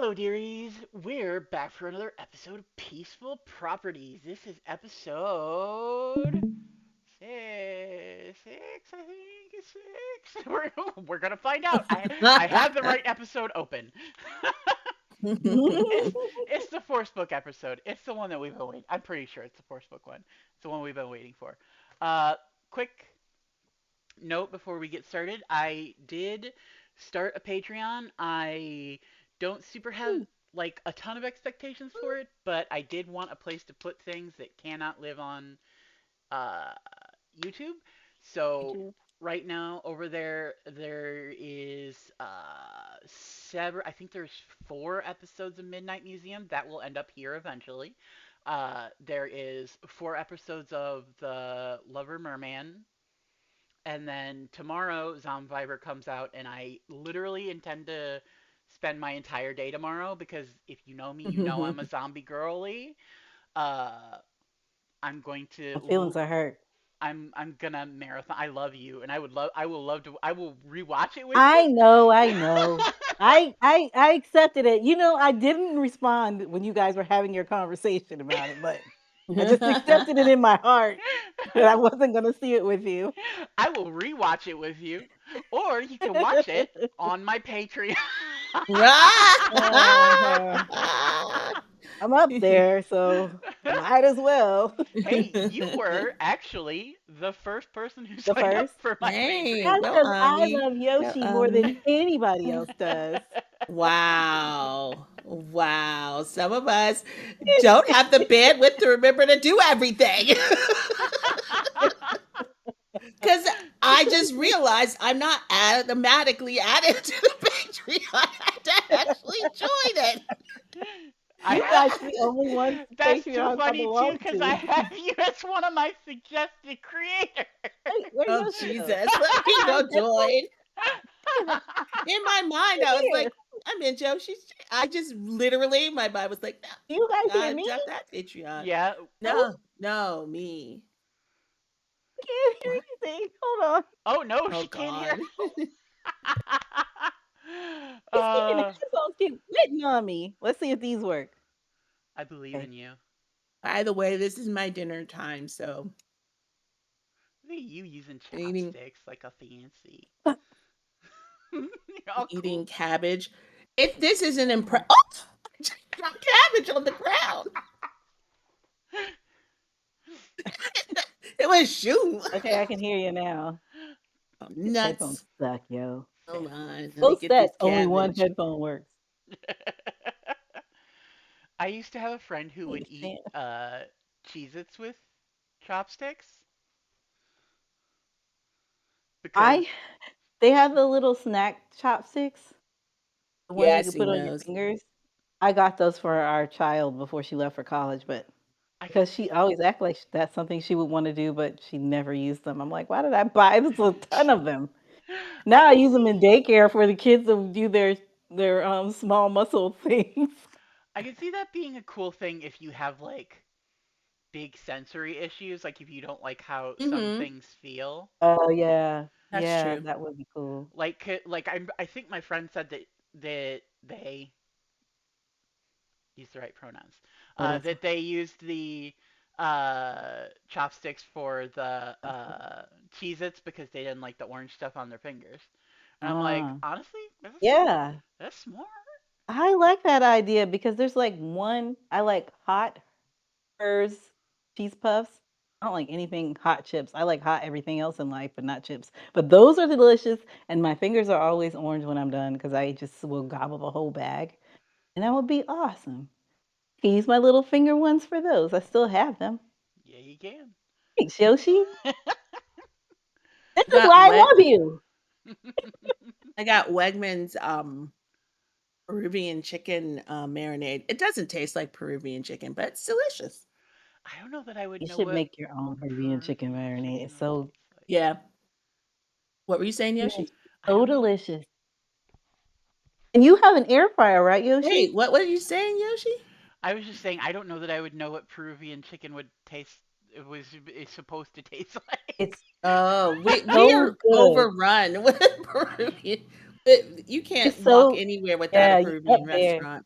Hello, dearies. We're back for another episode of Peaceful Properties. This is episode six, I think. It's six. We're gonna find out. I have the right episode open. it's it's the Force Book episode. It's the one that we've been waiting. I'm pretty sure it's the Force Book one. It's the one we've been waiting for. Quick note before we get started. I did start a Patreon. I don't super have like a ton of expectations for it, but I did want a place to put things that cannot live on uh, YouTube. So YouTube. right now over there is several. I think there's 4 episodes of Midnight Museum that will end up here eventually. There is 4 episodes of the Lover Merman, and then tomorrow Zombievibur comes out, and I literally intend to spend my entire day tomorrow because if you know me, you know I'm a zombie girly. Uh, I'm going to My feelings are hurt. I'm gonna marathon. I love you, and I will love to. I will rewatch it with you. I know, I know. I accepted it. I didn't respond when you guys were having your conversation about it, but I just accepted it in my heart that I wasn't gonna see it with you. I will rewatch it with you, or you can watch it on my Patreon. Uh-huh. I'm up there, so might as well. Hey, you were actually the first person who The signed up first. for my Dang, That's Patreon. go because I Ami. love Go Yoshi more than Ami. anybody else does. Wow. Wow. Some of us don't have the bandwidth to remember to do everything. Because I just realized I'm not automatically added to the Patreon. I had to actually join it. You I guys the only ones That's too Patreons I funny too, belong because I to. have you as one of my suggested creators. Hey, where Oh, Yoshi go? Jesus. Let me Hi, go headphones. join. In my mind, I was Here. like, I'm in Joe. I just literally, my mind was like, Do you guys no, hear I me? got that Patreon. Yeah. No, No, no, me. I can't hear What? anything. Hold on. Oh no, Oh, she can't hear. God. These freaking uh, headphones keep waiting on me. Let's see if these work. I believe Okay. in you. By the way, this is my dinner time, so Look at you using eating chopsticks like a fancy. Uh, You're all eating cool. cabbage. If this isn't impressive, oh, I just dropped cabbage on the ground. It was shooting. Okay, I can hear you now. Oh, These headphones nuts. suck, yo. Hold on, let me Post get that this only one cabbage. headphone works. I used to have a friend who would Hey, eat Sam. Cheez-Its with chopsticks because I they have the little snack chopsticks, the ones Yeah, I you can put seen on your those. fingers. I got those for our child before she left for college, but I could because see she always act like that's something she would want to do, but she never used them. I'm like, why did I buy this a ton of them? I Now I could use them in see daycare for the kids to do their small muscle things. I could see that being a cool thing if you have like big sensory issues, like if you don't like how some Mm-hmm. things feel. Oh yeah, That's yeah, true. that would be cool. Like I think my friend said that they use the right pronouns. Whatever. That they used the chopsticks for the Cheez-Its because they didn't like the orange stuff on their fingers. And I'm like, Uh, honestly, yeah, that's smart. I like that idea because there's like one I like hot Hers cheese puffs. I don't like anything hot chips. I like hot everything else in life, but not chips. But those are delicious, and my fingers are always orange when I'm done because I just will gobble the whole bag, and that would be awesome. I can use my little finger ones for those. I still have them. Yeah, you can. Thanks, Yoshi. This I is got why I Weg. love you. I got Wegmans Peruvian chicken marinade. It doesn't taste like Peruvian chicken, but it's delicious. I don't know that I would You know should what make your own Peruvian chicken Peruvian marinade. It's chicken would so taste like. Yeah. What were you saying, yes, Yoshi? I so don't know. delicious. And you have an air fryer, right, Yoshi? Wait, what were you saying, Yoshi? I was just saying I don't know that I would know what Peruvian chicken would taste. It was is supposed to taste like. It's Oh, we so are good. overrun with Peruvian. You It's can't walk so anywhere without a yeah, up Peruvian there. restaurant.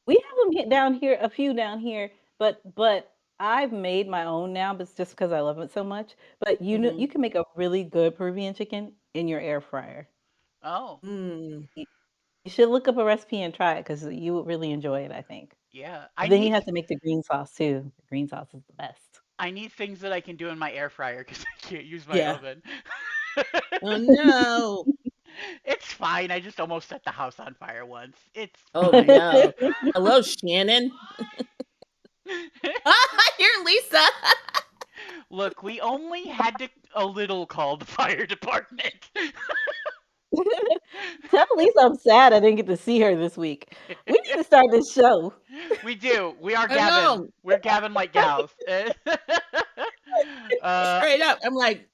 We have them down here, a few down here, but I've made my own now, but it's just because I love it so much. But you can make a really good Peruvian chicken in your air fryer. Oh, Mm. You should look up a recipe and try it because you would really enjoy it, I think. yeah. But then you have to make the green sauce too. The green sauce is the best. I need things that I can do in my air fryer because I can't use my Yeah. oven. Oh no. It's fine. I just almost set the house on fire once. It's Oh fine. no. Hello, Shannon. You're Lisa. Look, we only had to a little call the fire department. Tell Lisa I'm sad I didn't get to see her this week. We need to start this show. We do. We are I Gavin. know. We're Gavin like gals. Straight up. I'm like,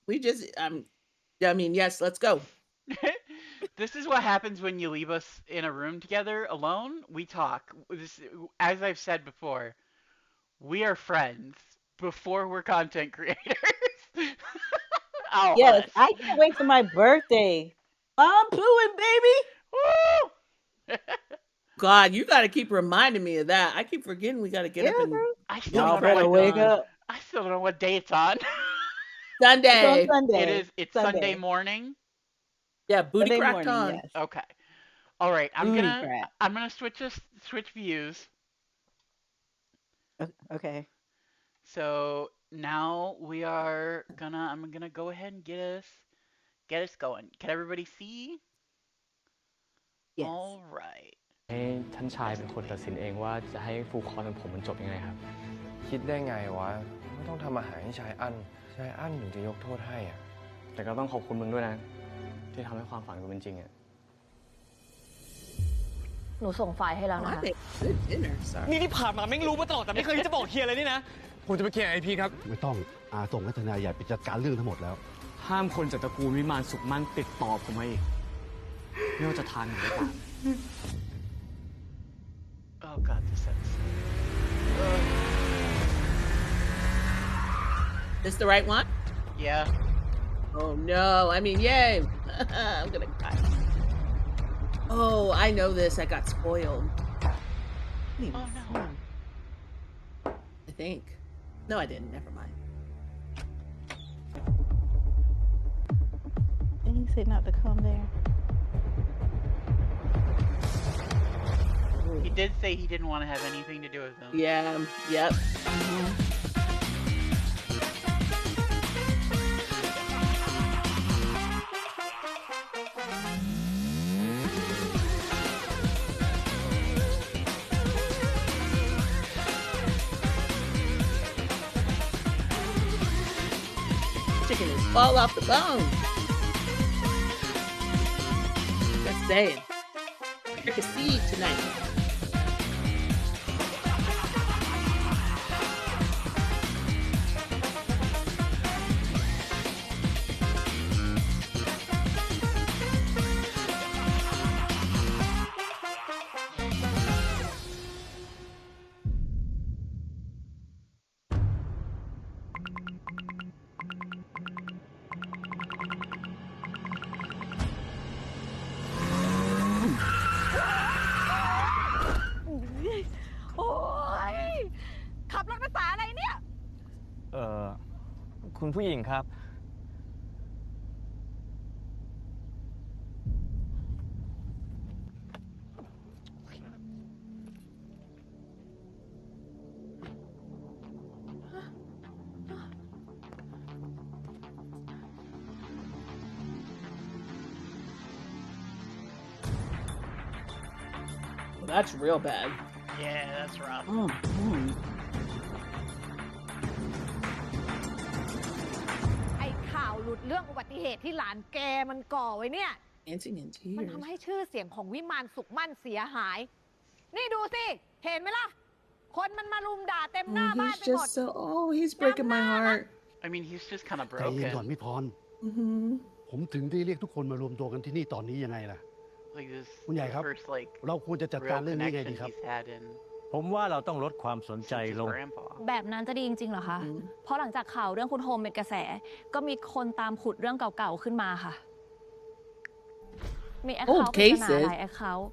I mean, yes, let's go. This is what happens when you leave us in a room together alone. We talk. As I've said before, we are friends before we're content creators. Oh, Yes, hush. I can't wait for my birthday. I'm pooing, baby. Woo! God, you got to keep reminding me of that. I keep forgetting we got to get Yeah, up and bro. I still y'all don't know Better what back wake on up. I still don't know what day it's on. It's on Sunday. Sunday. It's Sunday morning. Yeah, booty Sunday cracked morning, on. yes. Okay. All right. Booty crack. I'm gonna switch views. Okay. So now I'm gonna go ahead and get us going. Can everybody see? Yes. All right. ให้ท่านชายเป็นคนตัดสินเองว่าจะให้ฟูลคอร์สของผมมันจบยังไงครับ คิดได้ไงวะไม่ต้องทำอาหารให้ชายอั้นถึงจะยกโทษให้อ่ะ แต่ก็ต้องขอบคุณมึงด้วยนะ ที่ทำให้ความฝันกูเป็นจริงอ่ะ หนูส่งไฟล์ให้แล้ว Oh, นะ I คะ think good dinner. Sorry. นี่ที่ผ่านมาแม่งรู้มาตลอดแต่ไม่เคยที่จะบอกเฮียเลยนี่นะ ผมจะไปเคลียร์ไอพีครับ ไม่ต้องส่งให้ทนายใหญ่ไปจัดการเรื่องทั้งหมดแล้ว ห้ามคนจากตระกูลวิมานสุขมั่นติดต่อผมมาอีกไม่ว่าจะทางไหนก็ตาม Oh God, this episode. This the right one? Yeah. Oh no. I mean, yay. I'm gonna cry. Oh, I know this. I got spoiled. Oh no. I think. No, I didn't. Never mind. Didn't he say not to come there? He did say he didn't want to have anything to do with them. Yeah. Yep. Chicken is fall off the bone. Just saying. Pick a seed tonight.โอ้ยขับรถภาษาอะไรเนี่ย คุณผู้หญิงครับ Well, that's real bad. Yeah, that's rough. ไอ้ข่าวหลุดเรื่องอุบัติเหตุที่หลานแกมันก่อไว้เนี่ย Dancing in มัน tears. ทำให้ชื่อเสียงของวิมานสุขมั่นเสียหาย นี่ดูสิ เห็นไหมล่ะ คนมันมารุมด่าเต็มหน้า Oh, บ้าน he's ไปหมด just so. Oh, he's breaking my heart. I mean, he's just kind of ใจเย็นก่อน broken. ไม่พร Mm-hmm. ผมถึงได้เรียกทุกคนมารวมตัวกันที่นี่ตอนนี้ยังไงล่ะ Like this คุณใหญ่ครับ first like เราควรจะจัดการ real เรื่องนี้ไง connection ดีครับ he's had in ผมว่าเราต้องลดความสนใจ since his ลง grandpa. แบบนั้นจะดีจริงๆเหรอคะ เพราะหลังจากข่าวเรื่องคุณโฮมเป็นกระแส ก็มีคนตามขุดเรื่องเก่าๆขึ้นมาค่ะ มีแอคเคาท์ปริศนาหลายแอคเคาท์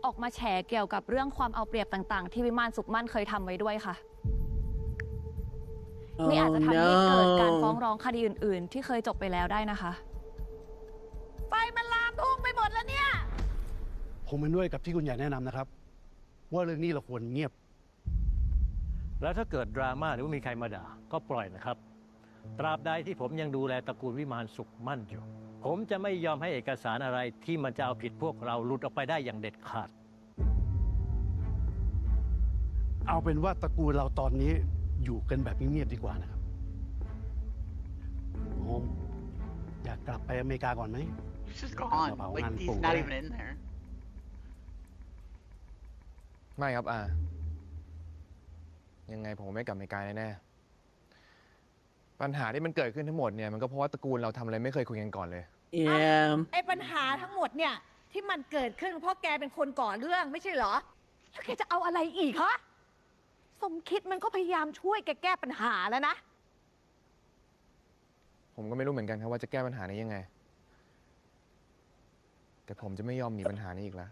ออกมาแฉเกี่ยวกับเรื่องความเอาเปรียบต่างๆ ที่วิมานสุขมั่นเคยทำไว้ด้วยค่ะ นี่อาจจะทำให้เกิดการฟ้องร้องคดีอื่นๆ ที่เคยจบไปแล้วได้นะคะ ไฟมันลามทุ่งไปหมดแล้วเนี่ย ผมเห็นด้วยกับที่คุณใหญ่แนะนำนะครับ ว่าเรื่องนี้เราควรเงียบ แล้วถ้าเกิดดราม่าหรือว่ามีใครมาด่าก็ปล่อยนะครับ ตราบใดที่ผมยังดูแลตระกูลวิมานสุขมั่นอยู่ ผมจะไม่ยอมให้เอกสารอะไรที่มันจะเอาผิดพวกเราหลุดออกไปได้อย่างเด็ดขาด เอาเป็นว่าตระกูลเราตอนนี้อยู่กันแบบเงียบๆดีกว่านะครับโฮมอยากกลับไปอเมริกาก่อนไหม He's just gone. Like he's not even in there. ไม่ครับยังไงผมไม่กลับอเมริกาแน่ๆปัญหาที่มันเกิดขึ้นทั้งหมดเนี่ยมันก็เพราะว่าตระกูลเราทำอะไรไม่เคยคุยกันก่อนเลย Yeah. ไอ้ปัญหาทั้งหมดเนี่ย ที่มันเกิดขึ้นเพราะแกเป็นคนก่อเรื่องไม่ใช่เหรอ แล้วแกจะเอาอะไรอีกฮะสมคิดมันก็พยายามช่วยแกแก้ปัญหาแล้วนะ ผมก็ไม่รู้เหมือนกันครับว่าจะแก้ปัญหานี้ยังไง แต่ผมจะไม่ยอมหนีปัญหานี้อีกแล้ว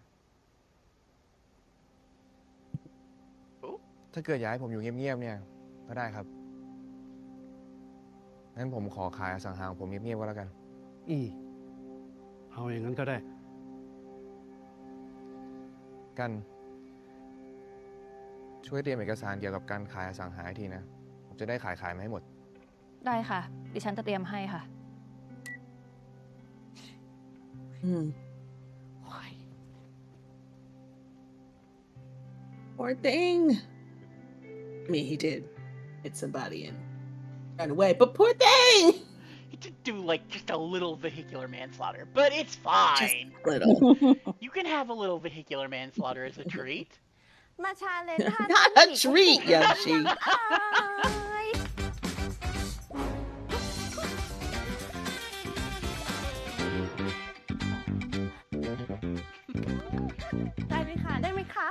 ถ้าเกิดอยากให้ผมอยู่เงียบๆเนี่ยก็ได้ครับงั้นผมขอขายอสังหาของผมเงียบๆก็แล้วกัน เอาอย่างนั้นก็ได้ กันช่วยเตรียมเอกสารเกี่ยวกับการขายอสังหาให้ทีนะ ผมจะได้ขายมาให้หมด ได้ค่ะ ดิฉันจะเตรียมให้ค่ะ Poor thing. I mean, he did hit somebody and run away, but poor thing. He did do like just a little vehicular manslaughter, but it's fine. Just little. You can have a little vehicular manslaughter as a treat. มาชาเลนจ์ท่า Not a treat, Yoshi. ได้ไหมคะ ได้ไหมคะ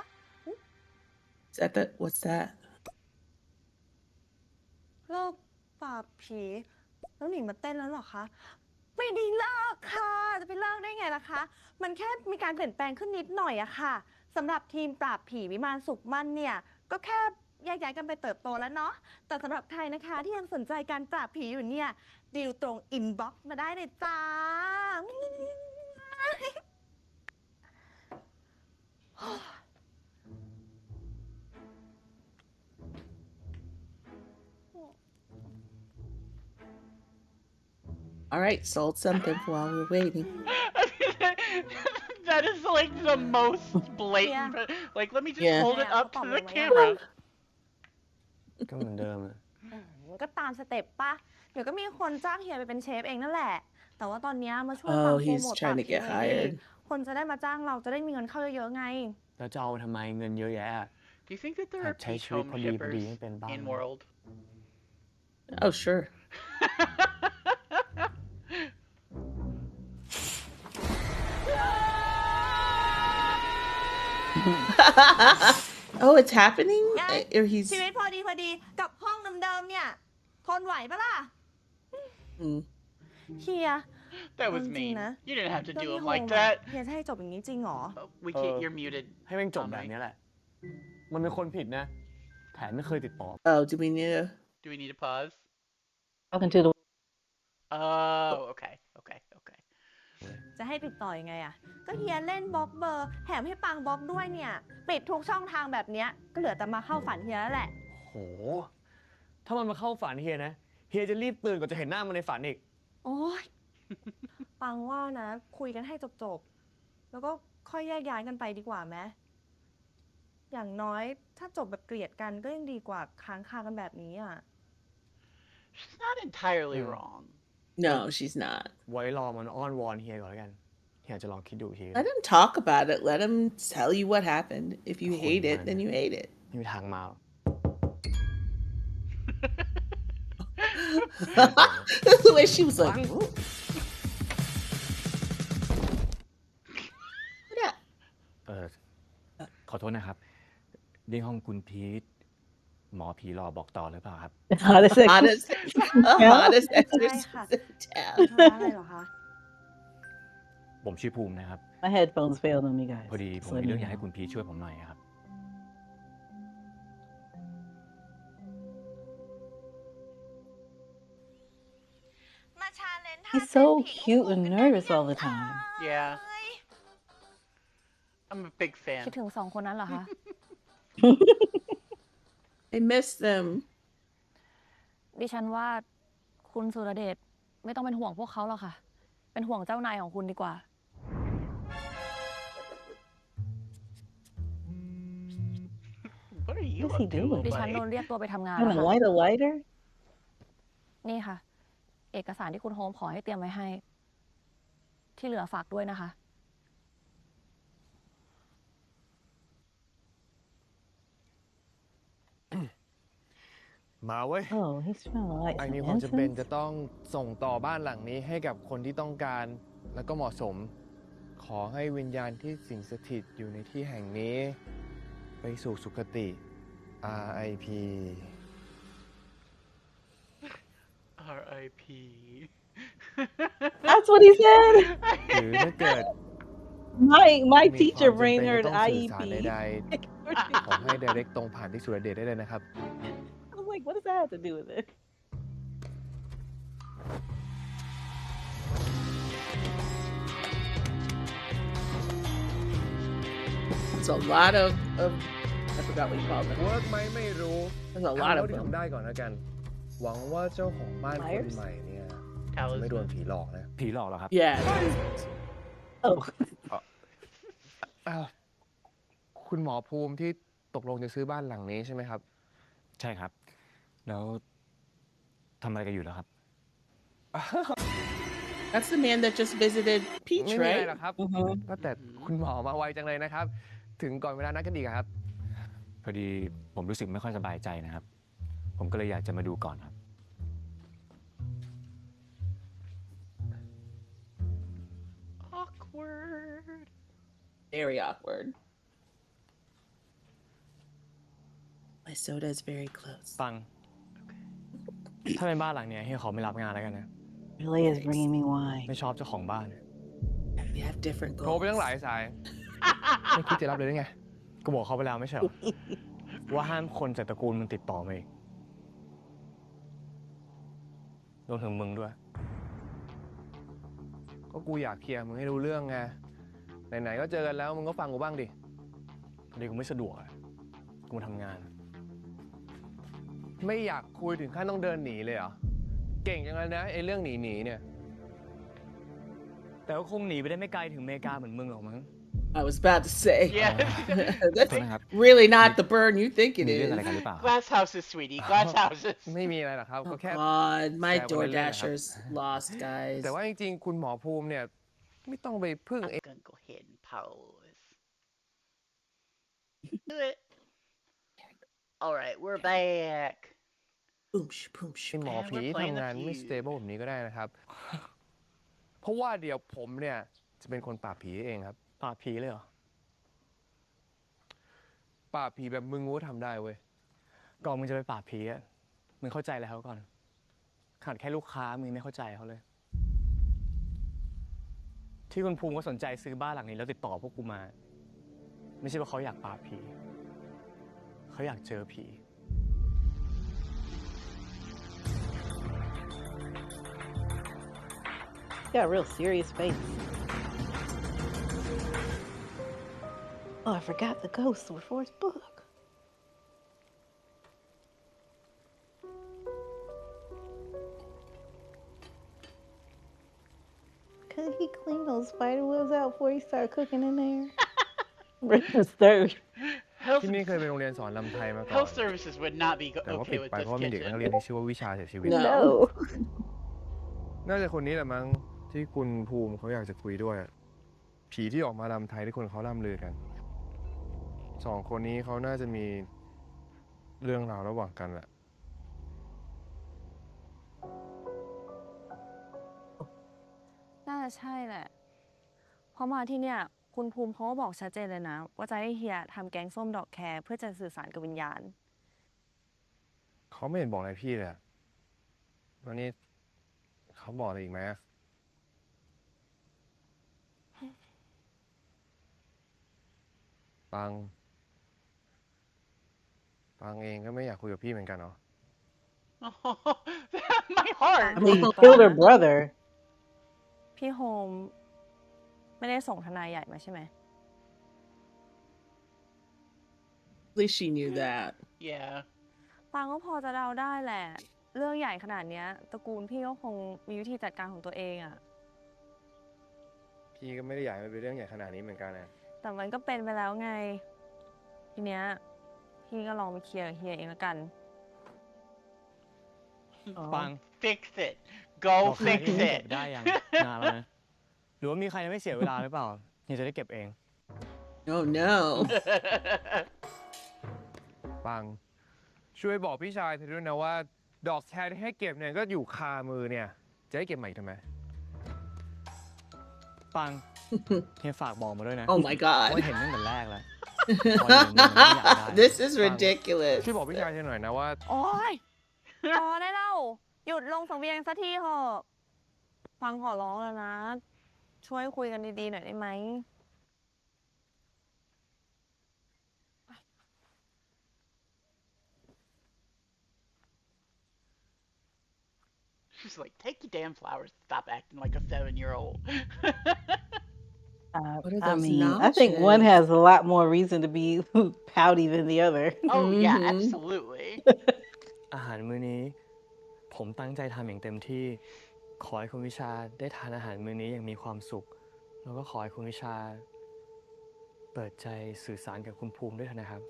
Is that the, what's that? เลิกปราบผี แล้วหนีมาเต้นแล้วเหรอคะ ไม่ได้เลิกค่ะ จะไปเลิกได้ไงล่ะคะ มันแค่มีการเปลี่ยนแปลงขึ้นนิดหน่อยอะค่ะสำหรับทีมปราบผีวิมานสุขมั่นเนี่ย ก็แค่แยกย้ายกันไปเติบโตแล้วเนาะ แต่สำหรับใครนะคะที่ยังสนใจการปราบผีอยู่เนี่ยดีลตรงอินบ็อกซ์มาได้เลยจ้า All right, sold something while we're waiting. That is like the most blatant. Like, let me just Yeah. hold it up to the Yeah. camera. ก็เหมือนเดิมอะ ก็ตามสเต็ปป่ะ เดี๋ยวก็มีคนจ้างเฮียไปเป็นเชฟเองนั่นแหละ แต่ว่าตอนนี้มาช่วย Oh, ฟังโปร he's โมท trying to get hired. คนจะได้มาจ้างเราจะได้มีเงินเข้าเยอะๆไง แล้วจะเอาทำไมเงินเยอะแยะ Do you think that there are ใช้ peach ชีวิต home พอดี shippers ให้เป็นบ้าง in world? Oh, sure. Oh, it's happening? ไง Or he's ชีวิตพอดีกับห้องเดิมๆเนี่ย ทนไหวปะล่ะ Mm. เฮีย That was จริง mean. ๆนะ You didn't have to เรื่อง do ที่ him โฮ like มอะ that. เฮียจะให้จบอย่างนี้จริงเหรอ We can't. You're muted. ให้แม่งจบแบบนี้แหละ มันเป็นคนผิดนะ แผนไม่เคยติดต่อ Oh, do we need to? Do we need to pause? Talking to the Oh, okay. จะให้ติดต่อยังไงอะก็เฮียเล่นบล็อกเบอร์แถมให้ปังบล็อกด้วยเนี่ย ปิดทุกช่องทางแบบเนี้ยก็เหลือแต่มาเข้าฝันเฮียแล้วแหละ โห ถ้ามันมาเข้าฝันเฮียนะ เฮียจะรีบตื่นก่อนจะเห็นหน้ามันในฝันอีก โอ๊ย ปังว่านะ คุยกันให้จบๆ แล้วก็ค่อยแยกย้ายกันไปดีกว่าไหมอย่างน้อยถ้าจบแบบเกลียดกันก็ยังดีกว่าค้างคากันแบบนี้อ่ะ She's not entirely wrong. No, she's not. ไว้รอมันอ้อนวอนเฮียก่อนแล้วกัน เฮียจะลองคิดดูที Let him talk about it. Let him tell you what happened. If you Oh, hate it, man. then you hate it. ไม่มีทางมาหรอก The way she was like, "Ooh." What up? ขอโทษนะครับ นี่ห้องคุณพีทหมอผีหลอกบอกต่อหรือเปล่าครับ hottest Hottest, Yeah. hottest ใช่ exorcist ค่ะ in town. ธุระอะไรเหรอคะ ผมชื่อภูมินะครับ My headphones failed on me, guys. พอดีผม Just มี letting เรื่อ you งอยากให้ know. คุณพีชช่วยผมหน่อยครับ มาชาเลนจ์ท่า He's เต้น so ผี cute อุ้ม and กันได้หรือ nervous ยั all ง the เอ่ time. ย Yeah. I'm a big fan. คิดถึงสองคนนั้นเหรอคะ I miss them. ดิฉันว่าคุณสุรเดชไม่ต้องเป็นห่วงพวกเขาหรอกค่ะ เป็นห่วงเจ้านายของคุณดีกว่า What are you What is he up to, doing? ดิฉัน buddy? โดนเรียกตัวไปทำงาน Trying แล้ว to ค่ะ light a lighter? นี่ค่ะ เอกสารที่คุณโฮมขอให้เตรียมไว้ให้ ที่เหลือฝากด้วยนะคะ มาเว้ย Oh, he's trying to light ไอ้ some มีความจำเป็น incense. จะต้องส่งต่อบ้านหลังนี้ให้กับคนที่ต้องการแล้วก็เหมาะสม ขอให้วิญญาณที่สิงสถิตอยู่ในที่แห่งนี้ ไปสู่สุคติ RIP R.I.P. That's what he said. หรือถ้าเกิด My มีความ teacher จำ brain เป็นจะ heard ต้องสื่อสาร IEP. ใดๆ ขอให้ direct ตรงผ่านที่สุรเดชได้เลยนะครับ I was like, what does that have to do with it? It's a lot of I forgot what you call them. เวิร์กไหมไม่รู้ There's a เอา lot เท่า of ที่ them. ทำได้ก่อนแล้วกัน หวังว่าเจ้าของบ้านคน Myers? ใหม่เนี่ยจะไม่โดน Talisman. ผีหลอกนะ ผีหลอกเหรอครับ Yeah. Oh, อ้าวคุณหมอภูมิที่ตกลงจะซื้อบ้านหลังนี้ใช่ไหมครับ ใช่ครับ แล้วทำอะไรกันอยู่แล้วครับ That's the man that just visited ไม่ Peach, มีอะไร right? หรอกครับ mhm. ก็แต่คุณหมอมาไวจังเลยนะครับ ถึงก่อนเวลานัดกันอีกอะครับ พอดีผมรู้สึกไม่ค่อยสบายใจนะครับ ผมก็เลยอยากจะมาดูก่อนครับ Awkward. Very awkward. My soda is very close. ฟัง ถ้าเป็นบ้านหลังเนี้ยให้เขาไม่รับงานแล้วกันนะ Relay is bringing me wine. ไม่ชอบเจ้าของบ้าน We have different โทรไปตั้งหลาย goals. สาย ไม่คิดจะรับเลยได้ไง ก็บอกเขาไปแล้วไม่ใช่เหรอ ว่าห้ามคนจากตระกูลมึงติดต่อมาอีกรวมถึงมึงด้วย ก็กูอยากเคลียร์มึงให้รู้เรื่องไง ไหนๆก็เจอกันแล้วมึงก็ฟังกูบ้างดิ พอดีกูไม่สะดวกอะกูมาทำงาน ไม่อยากคุยถึงขั้นต้องเดินหนีเลยเหรอ เก่งจังเลยนะไอ้เรื่องหนีเนี่ย แต่ก็คงหนีไปได้ไม่ไกลถึงอเมริกาเหมือนมึงหรอกมั้ง I was about to say. Yeah. That's โทษนะครับ really not the burn you think it มีเรื่อง is. อะไรกันหรือเปล่าครับ Glass houses, sweetie. Glass houses. ไม่มีอะไรหรอกครับ ก็ Oh แค่ God, my แซวกันเล่นๆนะครับ DoorDashers lost, guys. แต่ว่าจริงๆ คุณหมอภูมิเนี่ยไม่ต้องไปพึ่ง I'm ไอ้ gonna go ahead and pause. Do it. All right, we're back. Boomsh, boomsh. หมอผี we're playing ทำงาน the ไม่ feud. stable แบบนี้ก็ได้นะครับ เพราะว่าเดี๋ยวผมเนี่ยจะเป็นคนปราบผีเองครับ ปราบผีเลยเหรอ ปราบผีแบบมึงกูก็ทำได้เว้ย ก่อนมึงจะไปปราบผีอะมึงเข้าใจอะไรเขาก่อน ขาดแค่ลูกค้ามึงไม่เข้าใจเขาเลย ที่คุณภูมิก็สนใจซื้อบ้านหลังนี้แล้วติดต่อพวกกูมา ไม่ใช่ว่าเขาอยากปราบผี เขาอยากเจอผี Got a real serious face. Oh, I forgot the ghosts were for his book. Could he clean those spider webs out before he started cooking in there? Richard's third. Health, ที่นี่เคยเป็นโรงเรียนสอนลำไทยมาก่อน health services would not be แต่ว่า okay ปิด with ไป this เพราะว่ามีเด็กนัก kitchen. เรียนที่ชื่อว่าวิชาเสียชีวิต No. No. น่าจะคนนี้แหละมั้งที่คุณภูมิเขาอยากจะคุยด้วย ผีที่ออกมาลำไทยที่คนเขาล่ำลือกันสองคนนี้เขาน่าจะมีเรื่องราวระหว่างกันแหละ น่าจะใช่แหละ เพราะมาที่เนี่ย คุณภูมิเขาก็บอกชัดเจนเลยนะ ว่าจะให้เฮียทำแกงส้มดอกแครเพื่อจะสื่อสารกับวิญญาณ เขาไม่เห็นบอกอะไรพี่เลยอะแล้วนี่เขาบอกอะไรอีกไหมอะ ปังเองก็ไม่อยากคุยกับพี่เหมือนกันเหรอ My heart. I mean, he killed her brother. พี่โฮมไม่ได้ส่งทนายใหญ่มาใช่ไหม At least she knew that. Yeah. ปางก็พอจะเดาได้แหละ เรื่องใหญ่ขนาดเนี้ยตระกูลพี่ก็คงมีวิธีจัดการของตัวเองอะ พี่ก็ไม่ได้อยากให้มันเป็นเรื่องใหญ่ขนาดนี้เหมือนกันนะ แต่มันก็เป็นไปแล้วไง ทีเนี้ยพี่ก็ลองไปเคลียร์กับเฮียเองแล้วกัน ปัง Fix it. ดอ Go กแคร์ fix ที่เก็บ it. ได้ยัง นานแล้วนะ หรือว่ามีใครยังไม่เสียเวลาหรือเปล่าเฮียจะได้เก็บเอง Oh no. ปังช่วยบอกพี่ชายเธอด้วยนะว่าดอกแคร์ที่ให้เก็บเนี่ยก็อยู่คามือเนี่ยจะให้เก็บใหม่ทำไม ปังเฮียฝากบอกมาด้วยนะ Oh my ว่า god. เห็นตั้งแต่แรกแล้วพอเห็นมันไม่อยากได้ This is ridiculous. ช่วยบอกพี่ชายเธอหน่อยนะว่า โอ๊ย พอได้แล้ว หยุดลงสังเวียนสักทีเถอะ ฟังขอร้องแล้วนะ ช่วยคุยกันดีๆหน่อยได้ไหม She's like, take your damn flowers. Stop acting like a 7-year-old. What are I those mean, I think one notches? has a lot more reason to be pouty than the other. Oh yeah, Mhm. absolutely. อาหารมื้อนี้ ผมตั้งใจทำอย่างเต็มที่ ขอให้คุณวิชาได้ทานอาหารมื้อนี้อย่างมีความสุข แล้วก็ขอให้คุณวิชา เปิดใจสื่อสารกับคุณภูมิด้วยเถอะนะครับ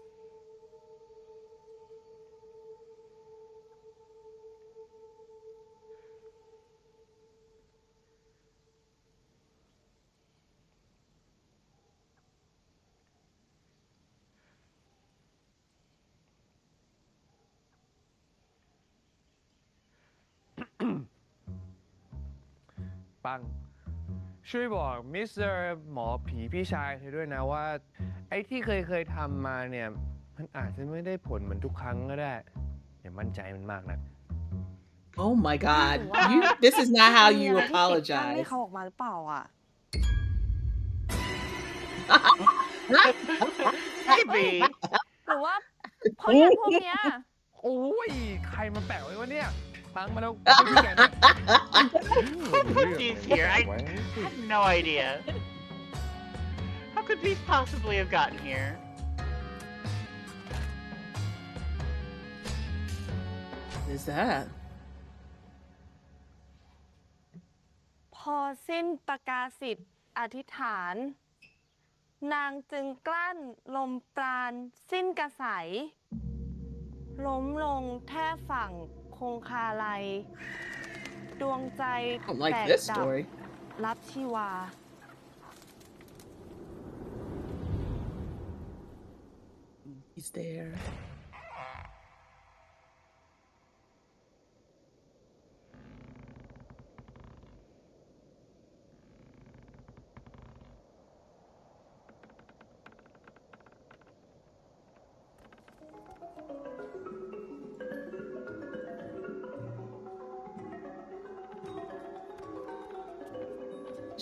ปังช่วยบอกมิสเตอร์หมอผีพี่ชายเธอด้วยนะว่าไอ้ที่เคยทำมาเนี่ยมันอาจจะไม่ได้ผลเหมือนทุกครั้งก็ได้อย่ามั่นใจมันมากนะ Oh my god. This is not how มี you อะไรที่ปิดกั้นไม่ apologize. เขาออกมาหรือเปล่าอ่ะ Maybe. หรือว่าเพราะอย่างพวกเนี้ย โอ้ยใครมาแปะไว้วะเนี่ยปังมาแล้วพี่แกนะ She's here. I have no idea. How could these possibly have gotten here? What is that? พอสิ้นประกาศสิทธิ์อธิษฐาน นางจึงกลั้นลมปราณสิ้นกระใส ล้มลงแท่ฝั่งคงคาลัย ดวงใจ I don't like แตก this ดับ story. รับชีวา He's there.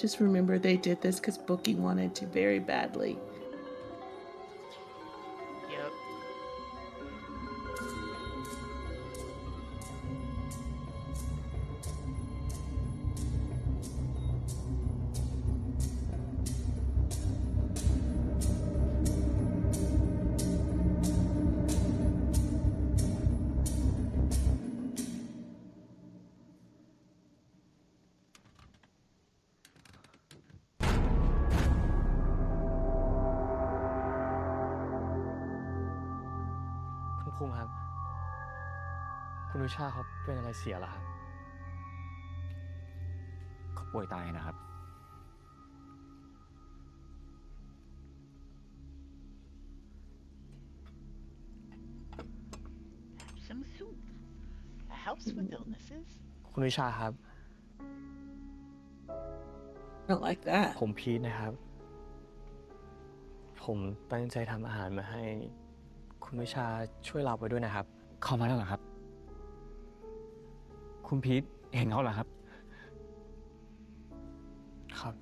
Just remember they did this because Bookie wanted to very badly. Yep.คุณภูมิครับ คุณวิชาเขาเป็นอะไรเสียเหรอครับ เขาป่วยตายนะครับ Some soup. That helps with illnesses. คุณวิชาครับ I don't like that. ผมพีทนะครับ ผมตั้งใจทำอาหารมาให้ คุณวิชาช่วยรับไว้ด้วยนะครับ เข้ามาแล้วเหรอครับ คุณพีทเห็นเขาเหรอครับ ครับ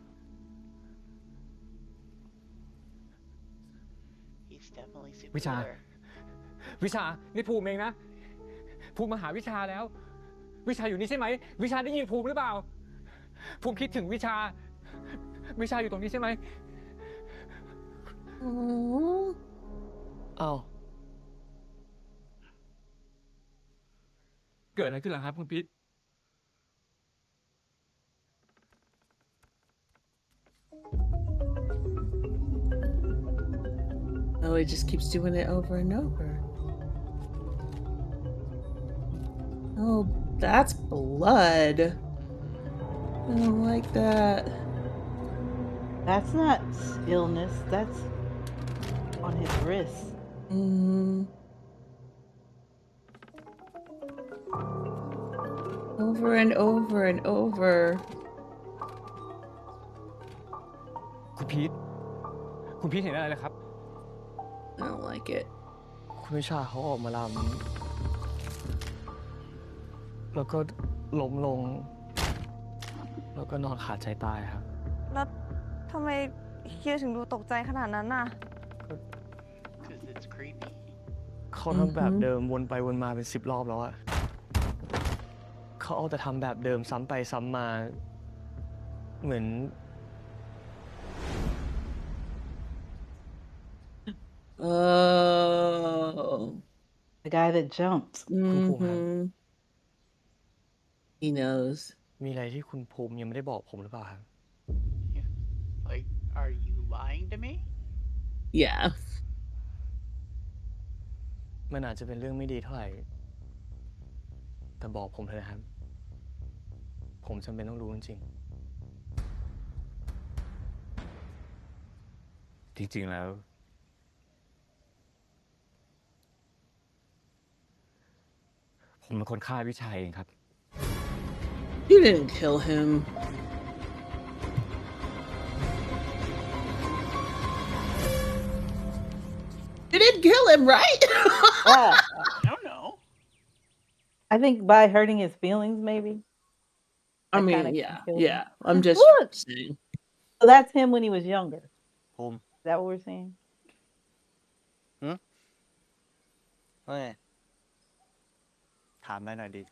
He's definitely วิชา super. วิชา นี่ภูมิเองนะ ภูมิมาหาวิชาแล้ว วิชาอยู่นี่ใช่ไหม วิชาได้ยินภูมิหรือเปล่า ภูมิคิดถึงวิชา วิชาอยู่ตรงนี้ใช่ไหม อ้าว เกิดอะไรขึ้นล่ะครับคุณพีท Oh, he just keeps doing it over and over. Oh, that's blood. I don't like that. That's not illness. That's on his wrist. Over and over and over. คุณพีท คุณพีทเห็นอะไรเลยครับ I don't like it. คุณวิชาเขาออกมาลำแล้วก็ล้มลง แล้วก็นอนขาดใจตายครับ แล้วทำไมเฮียถึงดูตกใจขนาดนั้นน่ะ Because it's creepy. เขาทำแบบเดิมวนไปวนมาเป็น10 รอบแล้วอะเขาเอาแต่ทำแบบเดิมซ้ำไปซ้ำมา เหมือน Oh. The guy that jumped. He knows. มีอะไรที่คุณภูมิยังไม่ได้บอกผมหรือเปล่าครับ Like, are you lying to me? Yeah. มันอาจจะเป็นเรื่องไม่ดีเท่าไหร่ แต่บอกผมเถอะนะครับ ผมจำเป็นต้องรู้จริง จริงๆแล้ว ผมเป็นคนฆ่าวิชัยเองครับ You didn't kill him. You didn't kill him, right? Yeah. I don't know. I think by hurting his feelings, maybe. I That mean, kinda yeah, killed him. yeah. I'm just Look. saying. So that's him when he was younger. ภูมิ Is that what we're saying? ว่าไง ถามได้หน่อยดิ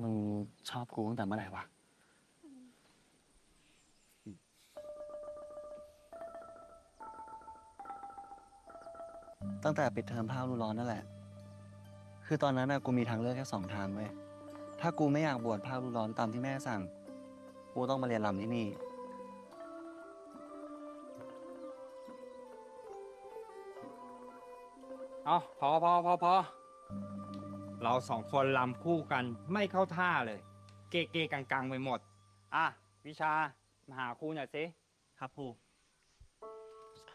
มึงชอบกูตั้งแต่เมื่อไหร่วะ ตั้งแต่ปิดเทอมภาคฤดูร้อนนั่นแหละ คือตอนนั้นกูมีทางเลือกแค่2 ทางเว้ย ถ้ากูไม่อยากบวชภาคฤดูร้อนตามที่แม่สั่ง กูต้องมาเรียนรำที่นี่ เอาพอเรา2 คนลำคู่กันไม่เข้าท่าเลย เกะกังไปหมด อ่ะ วิชา มาหาครูหน่อยสิ ครับครู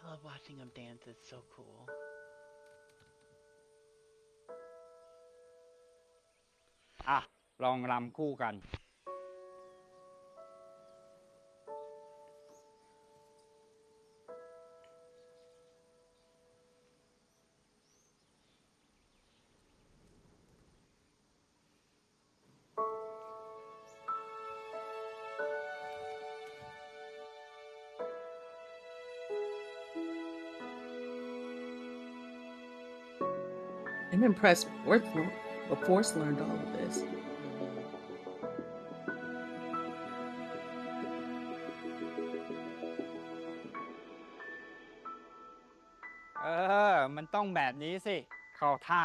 I love watching him dance. It's so cool. อ่ะ ลองลำคู่กัน I'm impressed Force learned all of this. Mm-hmm. มันต้องแบบนี้สิ เข้าท่า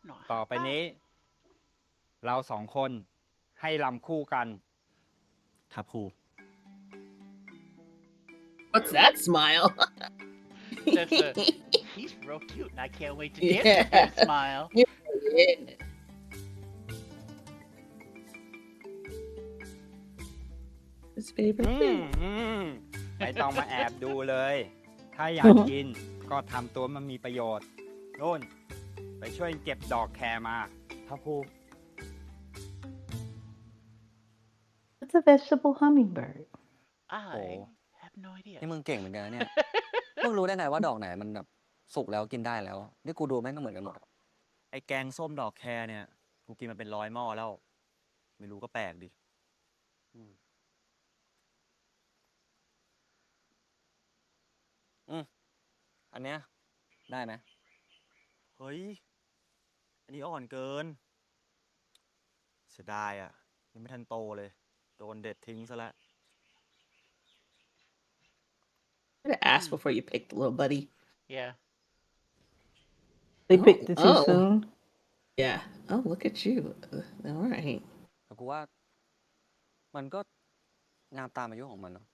No, ต่อไปนี้ เรา2 คนให้ลำคู่กัน ครับครู What's that smile? That's he's real cute, and I can't wait to dance with him. Smile. Yeah. His favorite thing. ไม่ต้องมาแอบดูเลย ถ้าอยากกินก็ทำตัวมันมีประโยชน์โน่น ไปช่วยเก็บดอกแครมา ครับครู It's a vegetable hummingbird. I have no idea. นี่มึงเก่งเหมือนกันนะเนี่ย มึงรู้ได้ไงว่าดอกไหนมันแบบสุกแล้วกินได้แล้ว นี่กูดูแม่งก็เหมือนกันหมด ไอ้แกงส้มดอกแครเนี่ย กูกินมาเป็น100 หม้อแล้ว ไม่รู้ก็แปลกดิอันเนี้ยได้ไหมเฮ้ย อันนี้อ่อนเกิน เสียดายอ่ะ ยังไม่ทันโตเลย โดนเด็ดทิ้งซะแล้ว Gotta ask before you pick the little buddy. Yeah. They picked it too Oh. soon. Yeah. Oh, look at you. All right. แต่กูว่า มันก็งามตามอายุของมันเนาะ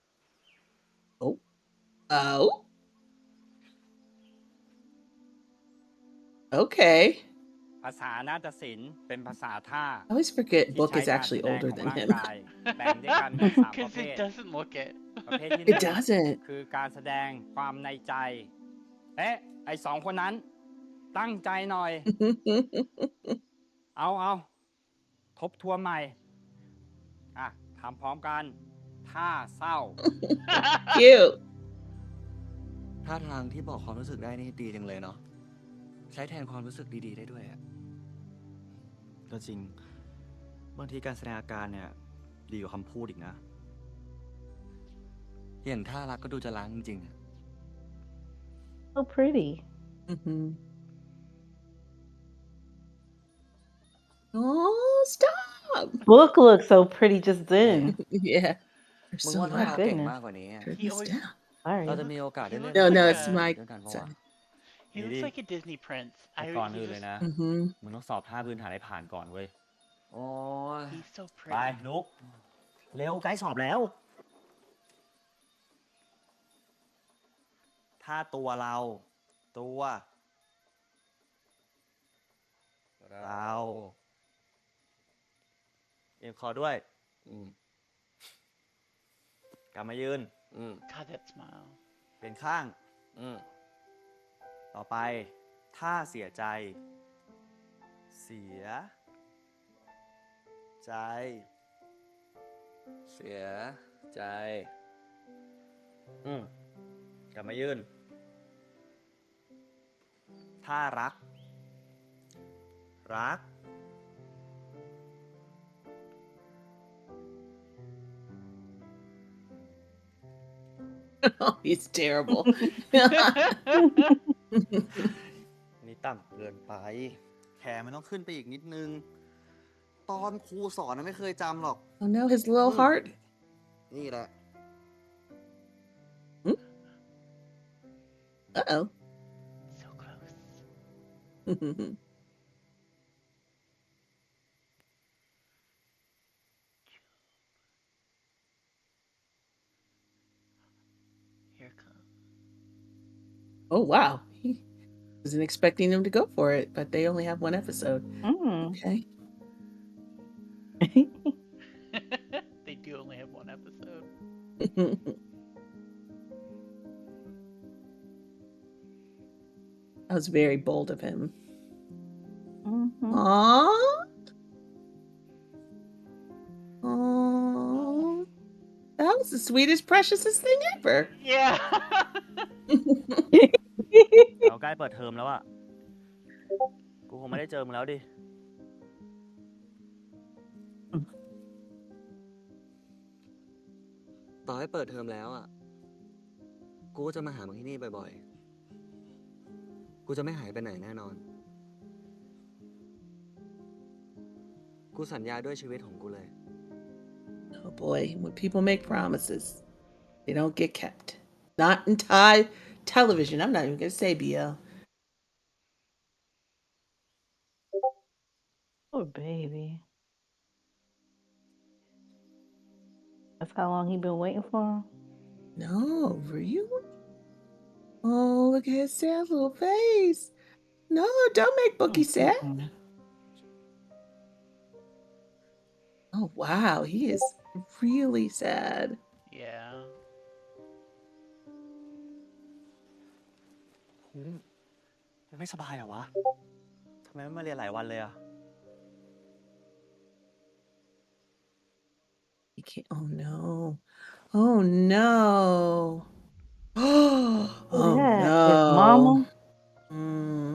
Oh. Oh. Okay. ภาษานาฏศิลป์เป็นภาษาท่า I always forget ที่ Book ใช้ is การแส actually ดง older ของ than ร่าง him. กายแบ่งด้วยกันเป็น3 ประ Because เภ it ท doesn't look it. ประเภทที่ It doesn't. คือการแสดงความในใจ เอ๊ะ ไอ้2 คนนั้น ตั้งใจหน่อย เอาทบทวนใหม่ ทำพร้อมกัน ท่าเศร้า Cute. ท่าทางที่บอกความรู้สึกได้นี่ดีจังเลยเนาะ ใช้แทนความรู้สึกดีๆได้ด้วยอะก็จริง บางทีการแสดงอาการเนี่ยดีกว่าคำพูดอีกนะ อย่างท่ารักก็ดูจะล้างจริงๆ So pretty. Oh, stop. Book looks so pretty just then. Yeah. They're มึง so ว่าถ้า loud. เราเก่งมากกว่านี้อะ Turn He this always- down. เรา Sorry. จะมีโอกาสได้เล่น No, no, like it's a- my ด้วยกันเพราะ son. ว่า He looks like a Disney prince. แต่ I ก่อน he อื่นเลย just- นะ Mm-hmm. มึงต้องสอบท่าพื้นฐานให้ผ่านก่อนเว้ย โอ้ย He's so ไป pretty. ลุก เร็วใกล้สอบแล้ว ถ้าตัวเรา ตัวเราเอียงคอด้วยกลับมายืน God, that smile. เปลี่ยนข้างต่อไป ถ้าเสียใจ เสีย ใจ เสีย ใจ กลับมายืน ถ้ารัก รัก Oh, he's terrible. นี่ต่ำเกินไป แขนมันต้องขึ้นไปอีกนิดนึง ตอนครูสอนนะไม่เคยจำหรอก Oh no, his little heart. นี่แหละ Uh-oh. So close. Here it comes. Oh wow. He wasn't expecting them to go for it, but they only have 1 episode. Mm. Okay. They do only have 1 episode. That was very bold of him. Mhm. Aww. Aww. That was the sweetest, preciousest thing ever. Yeah. เราใกล้เปิดเทอมแล้วอะกูคงไม่ได้เจอมึงแล้วดิ ต่อให้เปิดเทอมแล้วอะกูก็จะมาหามึงที่นี่บ่อยๆ กูจะไม่หายไปไหนแน่นอน กูสัญญาด้วยชีวิตของกูเลย Oh boy, when people make promises, they don't get kept. Not in Thai television. I'm not even going to say BL. Poor baby. That's how long he been waiting for him? No, really? Oh, look at his sad little face. No, don't make Bookie sad. Mm-mm. Oh, wow. He is really sad. Yeah. ไม่สบายเหรอวะ ทำไมไม่มาเรียนหลายวันเลยอะ He can't. Oh, no. Oh, no. Oh, Yeah, no. his mama. Mm.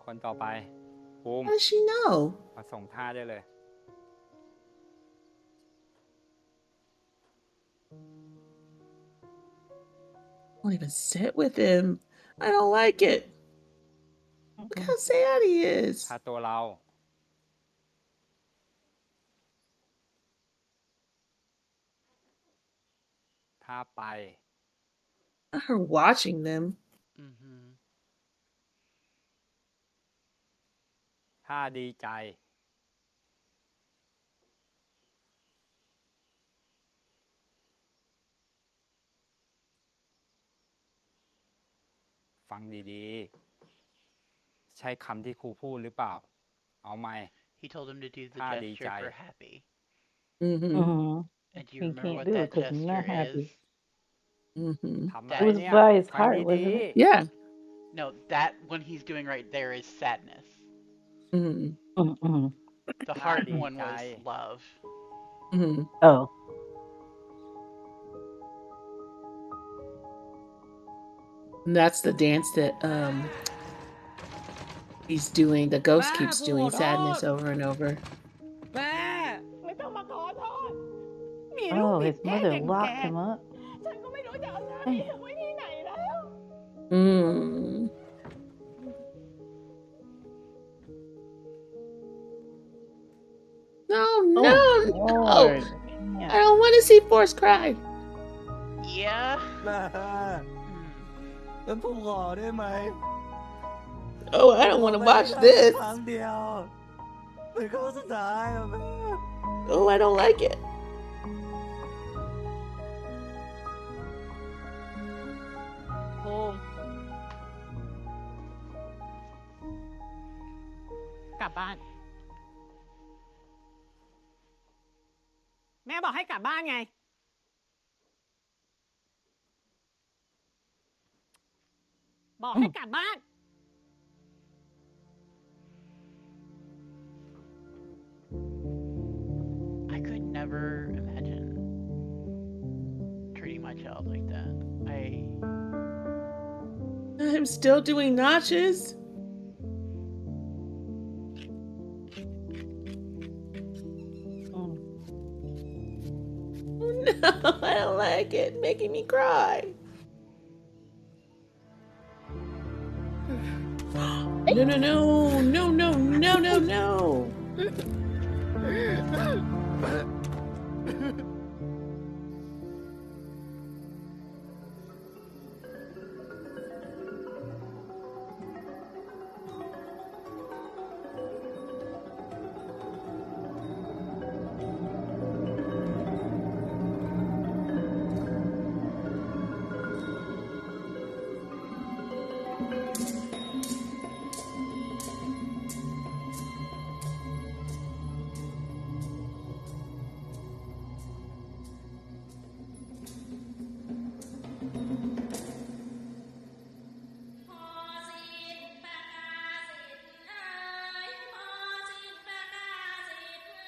คนต่อไป ภูมิ How does she know? มาส่งท่าได้เลย Won't even sit with him. I don't like it. Look how sad he is. ท่าตัวเรา ท่าไป Not her watching them. ท่าดีใจ ฟังดีๆ ใช่คำที่ครูพูดหรือเปล่า เอาไหม He told him to do the ท่าดีใจ gesture for happy. Mm-hmm. And do you He remember can't what do it that because he's not gesture happy. is? Mm-hmm. ทำ That อะไร It was เนี่ย by his ฟัง heart, ดี wasn't it? Yeah. No, that one he's doing right there is sadness. Mm-hmm. Mm-mm. The ๆ ท่า heart ดี one ใจ was love. Mm-hmm. Oh. And that's the dance that he's doing. The ghost keeps doing sadness over and over. แม่ไม่ต้องมาขอโทษมีลูก Oh, ผิด his แค่ mother อย่างแก locked him up. ฉันก็ไม่รู้จะเอาหน้า Damn. ที่ไว้ที่ไหนแล้ว Mm. No, no, Oh, no. Lord. I don't want to see Forrest cry. Yeah. แม่แล้วผมขอได้ไหม Oh, I don't want to watch ค this. รั้งเดียวเป็นครั้งสุดท้ายอะแม่ Oh, I don't like it. ภูมิกลับบ้าน แม่บอกให้กลับบ้านไง บอกให้กลับบ้าน I could never imagine treating my child like that. I'm still doing notches. No, I don't like it. Making me cry. No, no, no, no, no, no, no, no.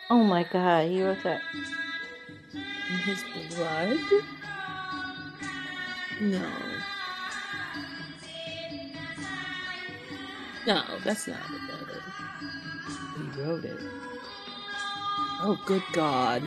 Oh my God, he wrote that. In his blood? No. No, that's not what that is. He wrote it. Oh, good God.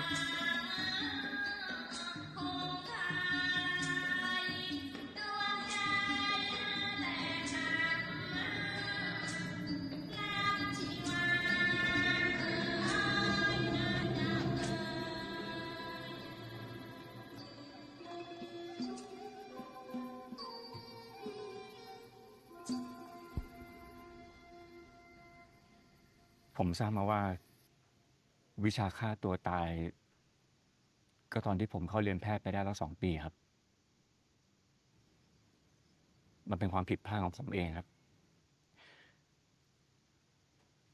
ผมทราบมาว่า วิชาฆ่าตัวตาย ก็ตอนที่ผมเข้าเรียนแพทย์ไปได้แล้ว2 ปีครับ มันเป็นความผิดพลาดของผมเองครับ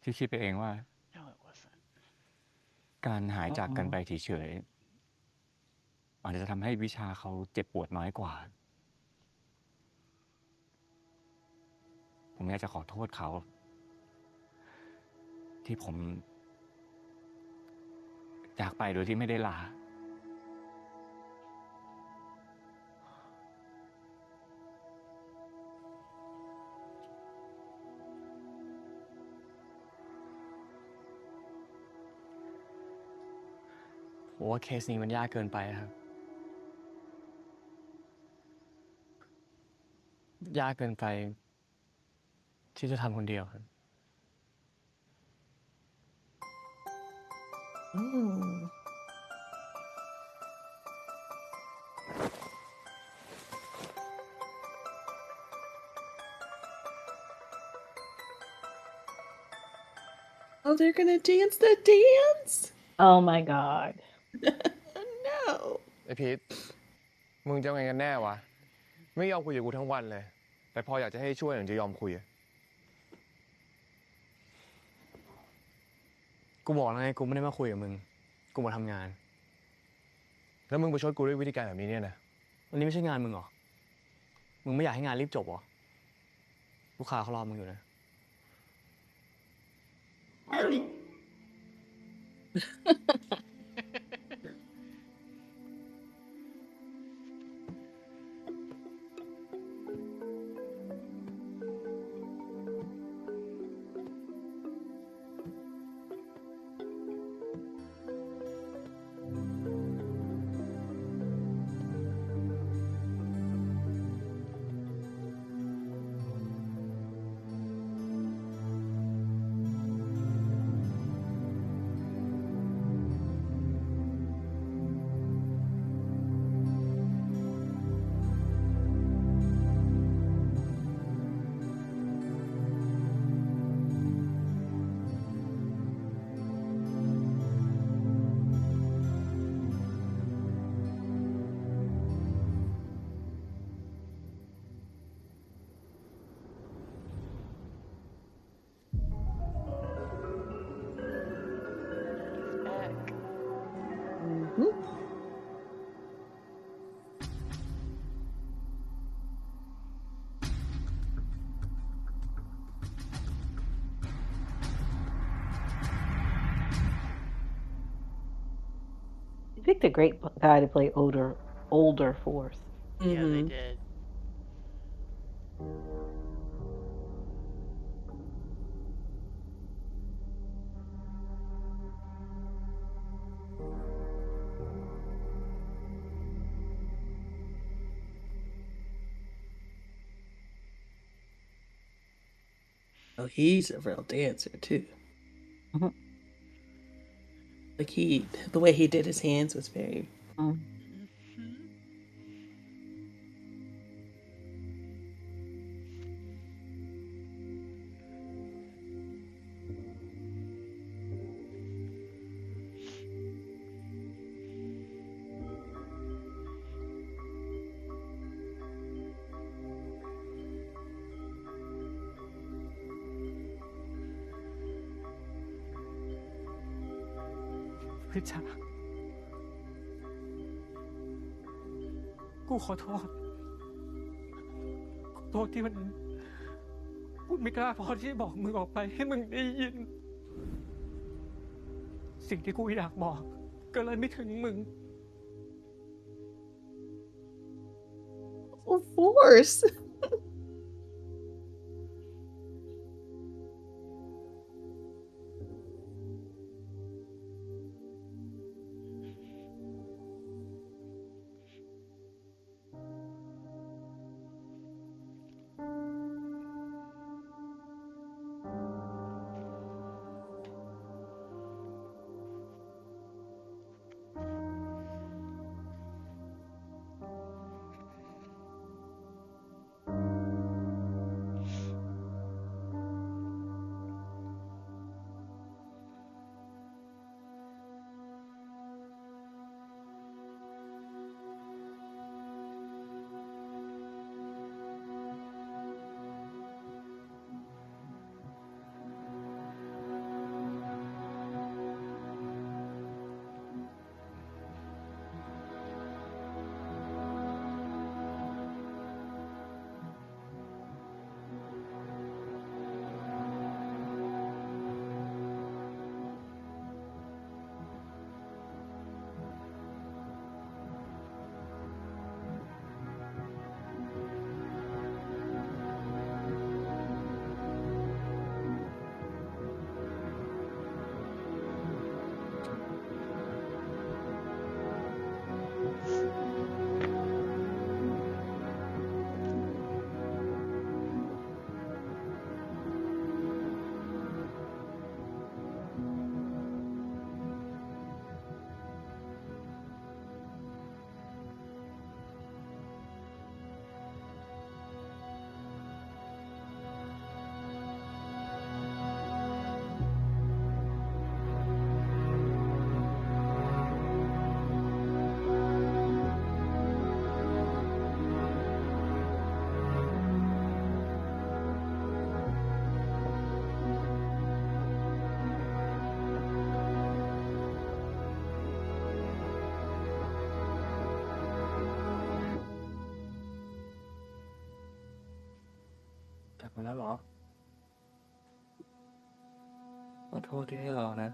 ที่คิดไปเองว่า No, it wasn't. การหายจากกันไปเฉยๆอาจจะทำให้วิชาเขาเจ็บปวดน้อยกว่า ผมอยากจะขอโทษเขา ที่ผมจากไปโดยที่ไม่ได้ลา I ผมว่าเคสนี้มันยากเกินไปครับยากเกินไปที่จะทำคนเดียวครับ Oh. Oh, they're gonna dance the dance? Oh my god. No. ไอพีทมึงจะเอาไงกันแน่วะ ไม่ยอมคุยกับกูทั้งวันเลย แต่พออยากจะให้ช่วยถึงจะยอมคุย กูบอกแล้วไงกูไม่ได้มาคุยกับมึง กูมาทำงาน แล้วมึงไปชดกูด้วยวิธีการแบบนี้เนี่ยนะ วันนี้ไม่ใช่งานมึงเหรอ มึงไม่อยากให้งานรีบจบเหรอ ลูกค้าเขารอมึงอยู่นะ Back. Mhm. You picked a great guy to play older Force. Yeah, they Mhm. did. Oh, he's a real dancer too. Mhm. Like the way he did his hands was very. Mm. Mhm.พิชากูขอโทษ ขอโทษที่มันกูไม่กล้าพอที่จะบอกมึงออกไปให้มึงได้ยิน สิ่งที่กูอยากบอกก็เลยไม่ถึงมึง Oh, Force. มาแล้วเหรอ ขอโทษที่ให้รอนะ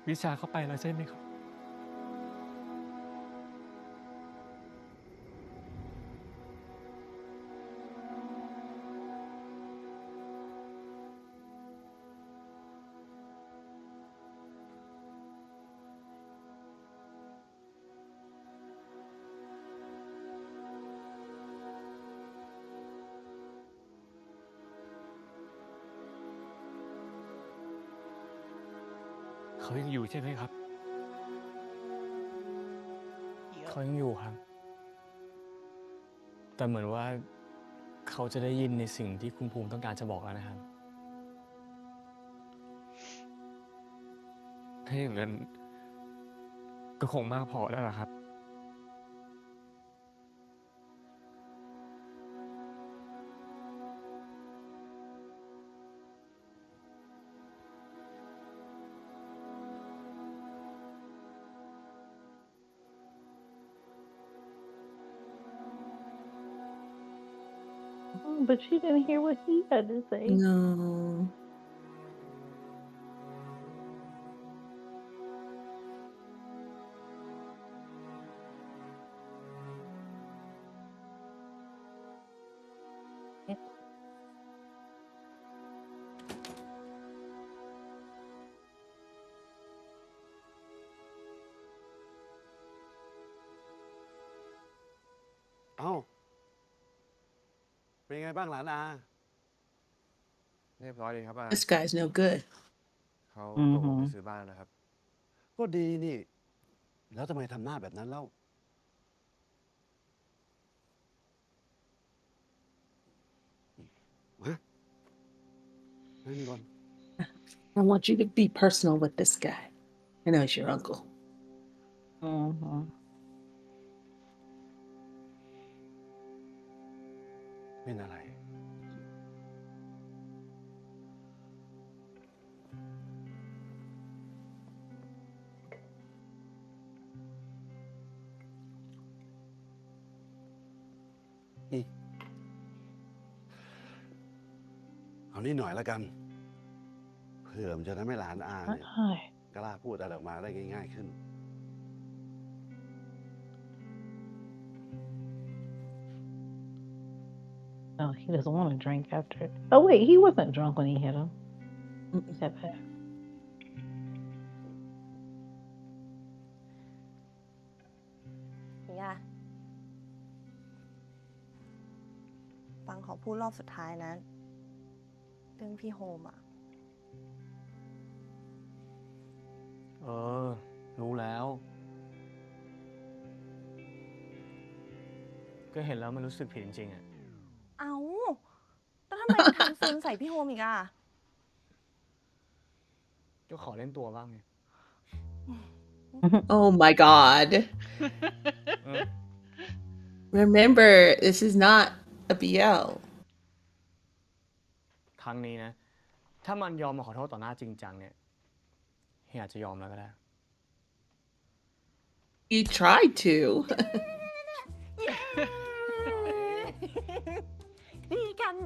วิชาเข้าไปแล้วใช่ไหมครับ เขายังอยู่ใช่ไหมครับ เขายังอยู่ครับ แต่เหมือนว่าเขาจะได้ยินในสิ่งที่คุณภูมิต้องการจะบอกแล้วนะครับ ถ้าอย่างนั้นก็คงมากพอแล้วล่ะครับ But she didn't hear what he had to say. No.เอ้า เป็นไงบ้างหลานอา เรียบร้อยดีครับอา This guy's no good. เขาตกลงจะซื้อบ้านนะครับ ก็ดีนี่ แล้วทำไมทำหน้าแบบนั้นเล่าฮะนั่งนี่ก่อน I want you to be personal with this guy. I know he's your uncle. เป็นอะไร เอานี่หน่อยแล้วกัน เพื่อมันจะทำให้หลานอาเนี่ย Hi. กล้าพูดอะไรออกมาได้ง่ายๆขึ้น No, he doesn't want to drink after it. Oh wait, he wasn't drunk when he hit him. He said that. เนี่ยฟังเขาพูดรอบสุดท้ายนะ เรื่องพี่โฮมอ่ะ รู้แล้ว ก็เห็นแล้วมันรู้สึกผิดจริงๆอ่ะ เอาแล้วทำไมยังทำซึมใส่พี่โฮมอีกอ่ะ ก็ขอเล่นตัวบ้างไง Oh my God. Remember, this is not a BL. ครั้งนี้นะ ถ้ามันยอมมาขอโทษต่อหน้าจริงจังเนี่ยเฮียอาจจะยอมแล้วก็ได้ He tried to.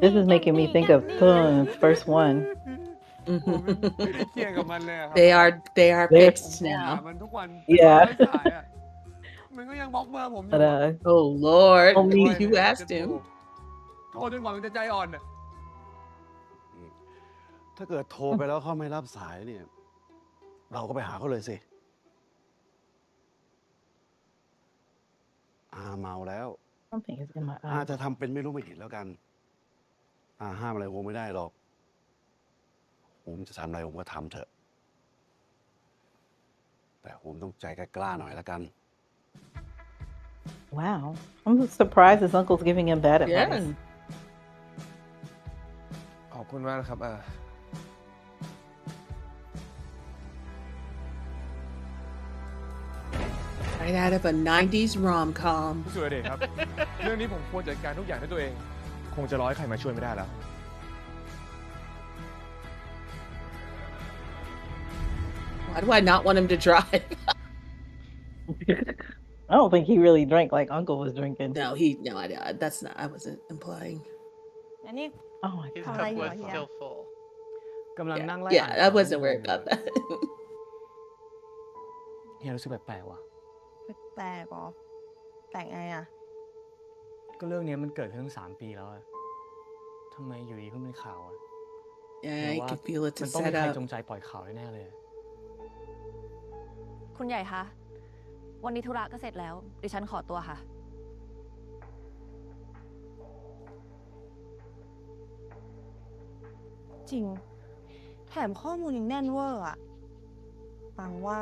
This is making me think of Thun's first one. ไม่ได้เกี่ยงกับมันเลยอะครับ They are They're- fixed ด่า now. มันทุกวัน Yeah. ไม่สายอะมันก็ยังบล็อกเบอร์ผมอยู่ But อะ Oh Lord, Only- you asked him. โทรจนกว่ามันจะใจอ่อนอะ ถ้าเกิดโทรไปแล้วเขาไม่รับสายเนี่ย เราก็ไปหาเขาเลยสิ อาเมาแล้ว something is in my อา eye. จะทำเป็นไม่รู้ไม่เห็นแล้วกัน อาห้ามอะไรผมไม่ได้หรอก ผมจะทำอะไรผมก็ทำเถอะ แต่ผมต้องใจกล้าๆหน่อยแล้วกัน Wow, I'm surprised his uncle's giving him bad advice. Yeah. ขอบคุณมากนะครับอา ใช่ Right out of a 90s rom-com. คุณสุรเดชครับ เรื่องนี้ผมควรจัดการทุกอย่างด้วยตัวเอง คงจะรอให้ใครมาช่วยไม่ได้แล้ว Why do I not want him to drive? I don't think he really drank like Uncle was drinking. No, that's not, I wasn't implying. อันนี้ Oh my His god. Hi, cup was Yoshi. still full. กำลังนั่งไล่ Yeah, I wasn't worried about that. เฮียรู้สึกแปลกๆว่ะ แปลกๆเหรอแปลกไงอ่ะ ก็เรื่องนี้มันเกิดขึ้นตั้ง3 ปีแล้วอะทำไมอยู่ดีเพิ่งเป็นข่าวอะ Yeah, I could feel it มั to นต้องมี set ใคร up. จงใจปล่อยข่าวแน่ๆเลย คุณใหญ่คะ วันนี้ธุระก็เสร็จแล้ว ดิฉันขอตัวค่ะ จริง แถมข้อมูลยังแน่นเวอร์อ่ะฟังว่า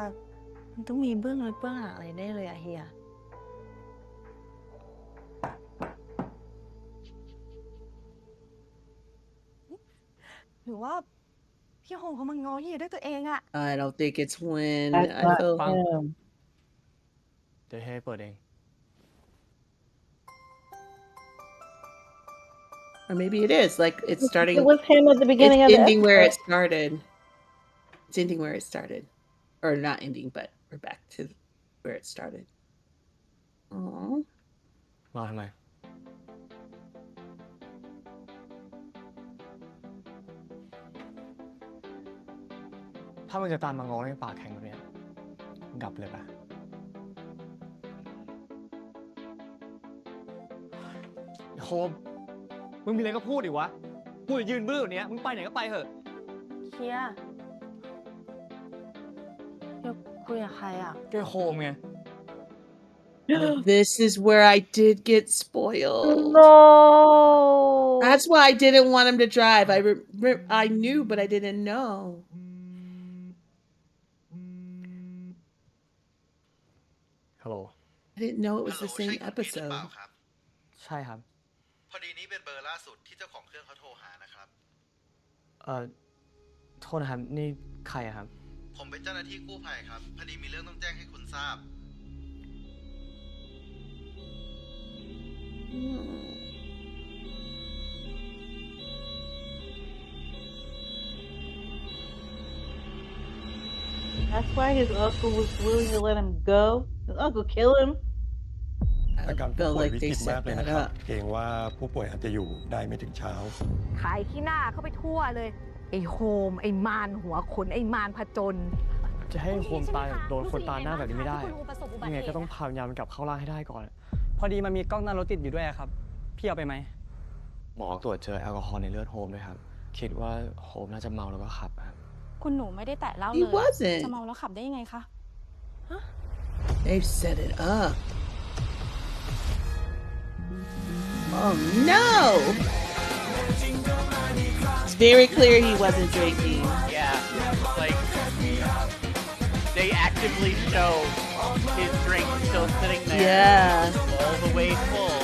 มันต้องมีเบื้องลึกเบื้องหลังอะไรแน่เลยอะเฮีย หรือว่าพี่โฮงเขามาง้อเฮียด้วยตัวเองอะ I don't think it's when That's I not feel. him. เดี๋ยวให้เปิดเอง Or maybe it is. Like it's starting. It was him at the beginning It's of the ending where it episode. started. It's ending where it started. Or not ending, but we're back to where it started. Aww. มาทำไม ถ้ามึงจะตามมาง้อในปากแข็งแบบเนี้ยกลับเลยปะโคม มึงมีอะไรก็พูดดิวะ พูดยืนบื้อแบบเนี้ยมึงไปไหนก็ไปเถอะ เฮียเฮียคุยกับใครอะ แกโคมไง This is where I did get spoiled. No. That's why I didn't want him to drive. I knew, but I didn't know. ฮัลโหล I didn't know it was the same ใช่คุณพีทหรือเป episode. ล่าครับ ใช่ครับ พอดีนี้เป็นเบอร์ล่าสุดที่เจ้าของเครื่องเขาโทรหานะครับ โทษนะครับ นี่ใครอะครับ ผมเป็นเจ้าหน้าที่กู้ภัยครับ พอดีมีเรื่องต้องแจ้งให้คุณทราบ That's why his uncle was willing to let him go. His uncle kill him. I อาการผู้ felt ป่วย like วิ they กฤตมาก set เลย that นะครับ up. เกรงว่าผู้ป่วยอาจจะอยู่ได้ไม่ถึงเช้า ขายขี้หน้าเข้าไปทั่วเลย ไอ้โฮม ไอ้มารหัวขน ไอ้มารผจญ จะให้โคมตายโดนคนตาหน้าแบบนี้ไม่ได้ ที่คุณประสบอุบัติ ยังไง เห ก็ ตุ ต้องพายามมันกลับเข้าร่างให้ได้ก่อน พอดีมันมีกล้องหน้ารถติดอยู่ด้วยครับ พี่เอาไปไหม หมอตรวจเจอแอลกอฮอล์ในเลือดโฮมด้วยครับ คิดว่าโฮมน่าจะเมาแล้วก็ขับครับ คุณหนูไม่ได้แตะเหล้า He เลย wasn't. จะเมาแล้วขับได้ยังไงคะ They've set it up. Oh no! It's very clear he wasn't drinking. Yeah, like they actively show his drink still sitting there, Yeah. all the way full.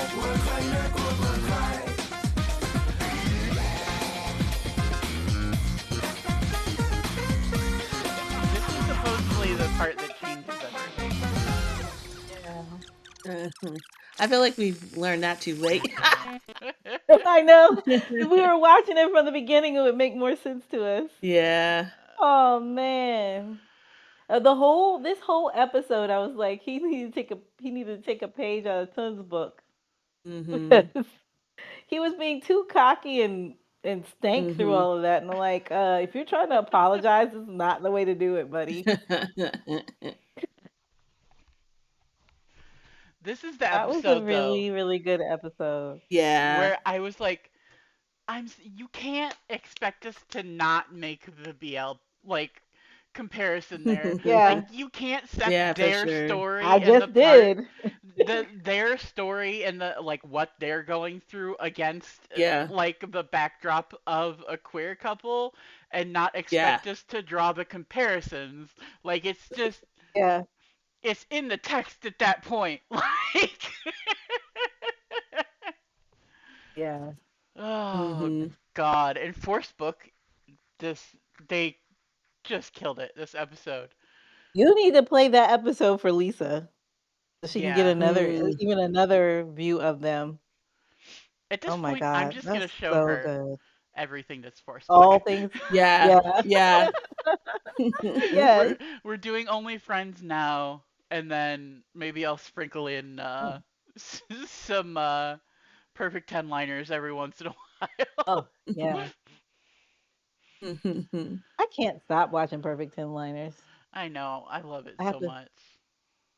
This is supposedly the part that changes everything. I feel like we've learned that too late. I know. If we were watching it from the beginning, it would make more sense to us. Yeah. Oh man. This whole episode, I was like, he needed to take a page out of Tun's book. Mm-hmm. Because he was being too cocky and stank through all of that. And I'm like, if you're trying to apologize, this is not the way to do it, buddy. This is the That was a episode really, though really good episode. Yeah. where I was like, you can't expect us to not make the BL like comparison there. Yeah. Like you can't set Yeah, for their sure. story I and just the part, did. their story and the like what they're going through against Yeah. like the backdrop of a queer couple and not expect us to draw the comparisons. Like it's just Yeah. it's in the text at that point. Like Yeah. oh God. And Force Book, they just killed it this episode. You need to play that episode for Lisa. So she can get Yeah. another, Mm. even another view of them. At this Oh my point, I'm God, just gonna that's show so her good. everything that's Forcebook. All things, Yeah, yeah, yeah. yes. We're doing only friends now, and then maybe I'll sprinkle in Mm. some perfect 10-liners every once in a Oh, while. yeah. I can't stop watching Perfect Ten Liners. I know, I love it I have so to, much.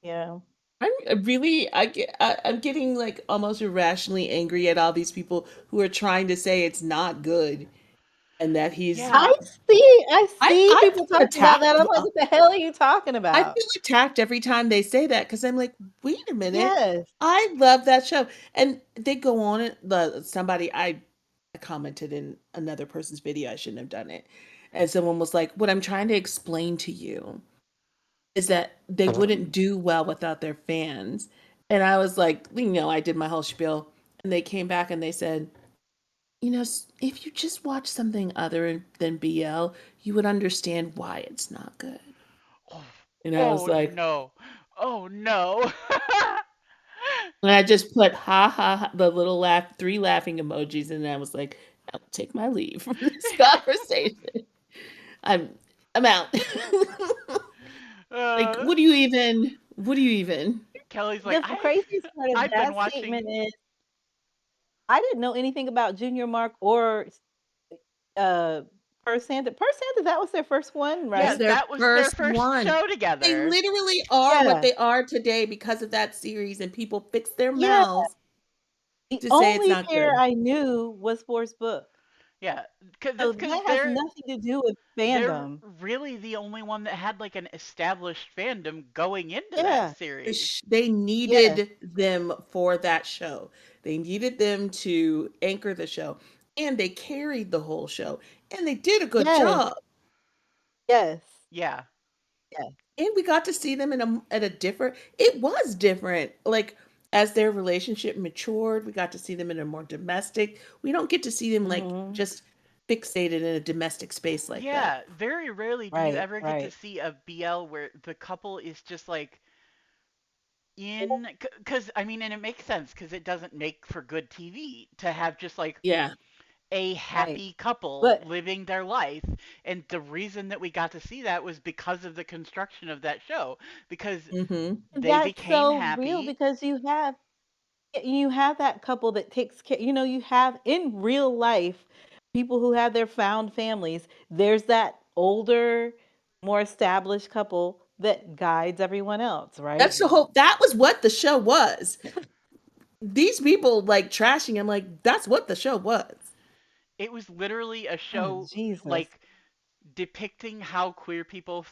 yeah. I'm getting like almost irrationally angry at all these people who are trying to say it's not good and that he's Yeah, I see I people feel talking about that. attacked. I'm like, what the hell are you talking I about? feel attacked every time they say that because I'm like, wait a minute. Yes. I love that show. And they go on it. I commented in another person's video. I shouldn't have done it. And someone was like, what I'm trying to explain to you is that they wouldn't do well without their fans. And I was like, I did my whole spiel. And they came back and they said, if you just watch something other than BL, you would understand why it's not good. Oh, And I was oh like, no. Oh no. and I just put ha ha, ha the little laugh, three laughing emojis, and I was like, I'll take my leave from this conversation. I'm I'm out. Like, uh, what do you even? Kelly's like, The craziest part of I've been that watching. statement is I didn't know anything about Junior Mark or uh Per Santa. Per Santa, that was their first one, Yeah, Was right? their that was their first first one. show They together. literally are what Yeah. they are today because of that series, and people fix their Yeah. mouths The to say it's only not pair good. I knew was Force Book. Yeah, cuz So that's cuz that has nothing to do with they're fandom. really the only one that had like an established fandom going into that Yeah. series. They Yes. needed them for that show. They needed them to anchor the show, and they carried the whole show, and they did a good Yes. job. Yes. Yeah. Yes. And we got to see them at a different. It was different, like as their relationship matured. We got to see them in a more domestic. We don't get to see them like Mhm. just fixated in a domestic space like that. Yeah, very rarely do you Right, ever get to right. see a BL where the couple is just like in cuz I mean, and it makes sense cuz it doesn't make for good TV to have just like Yeah. a Right. happy couple But living their life. And the reason that we got to see that was because of the construction of that show, because Mm-hmm. they that's became so real happy. because you have that couple that takes care, you have in real life people who have their found families. There's that older, more established couple that guides everyone else, right? That's the whole. That was what the show was. These people like trashing him. Like that's what the show was. It was literally a Oh, show Jesus. like depicting how queer people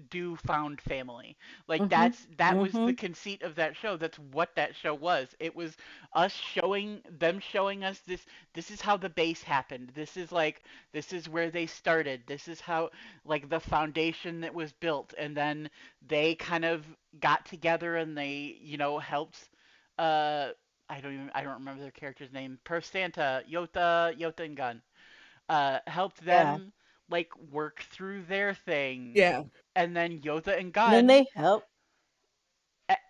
do found family. Like Mhm. that was the Mhm. conceit of that show. That's what that show was. It was us showing us this is how the base happened. This is where they started. This is how like the foundation that was built, and then they kind of got together and they, helped uh I don't remember their character's name. Per Santa, Yota and Gun helped Yeah. them like work through their thing, Yeah. and then Yota and And then Gun they help.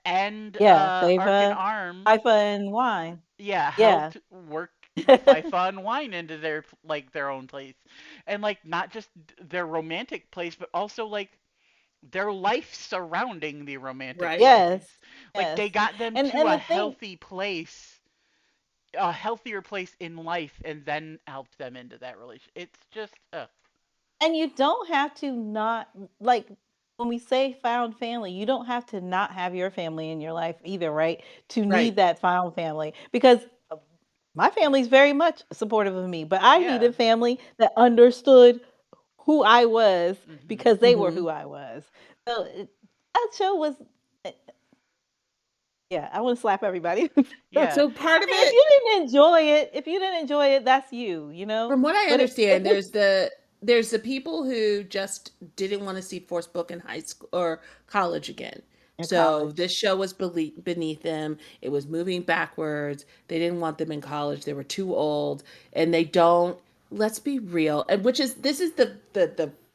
and Yeah, Arc and Fava, Arm, Haifa and wine. yeah, Yeah. helped work FIFA and Wine into their own place, and like not just their romantic place, but also like their life surrounding the romantic Right. place. Yes. Like Yes. they got them to And a the thing, healthy place, a healthier place in life, and then helped them into that relationship. It's just, and you don't have to not like when we say found family, you don't have to not have your family in your life either, right? To Right. need that found family because my family's very much supportive of me, but I yeah. needed family that understood who I was Hmm. because they were Mm-hmm. who I was. So that show was, eh, yeah, I want to slap everybody. Yeah. So I part of mean, it, if you didn't enjoy it, that's you, from what I But it understand, was there's the people who just didn't want to see Force Book in high school or college again. in So college. this show was beneath them. It was moving backwards. They didn't want them in college. They were too old, and they don't. Let's be real, and which is this is the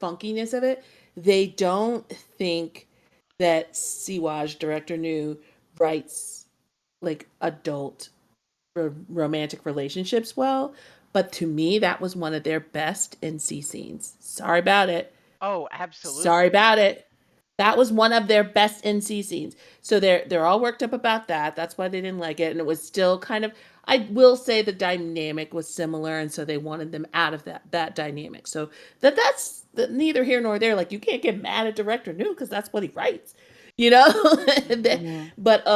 funkiness of it. They don't think that Siwaj, director, knew writes like adult romantic relationships well, but to me that was one of their best NC scenes. Sorry about it. Oh, Sorry absolutely. about it. That was one of their best NC scenes. So they're all worked up about that. That's why they didn't like it. And it was still kind of, I will say the dynamic was similar, and so they wanted them out of that dynamic. So that's neither here nor there. Like, you can't get mad at director New because that's what he writes, you know. Mhm. But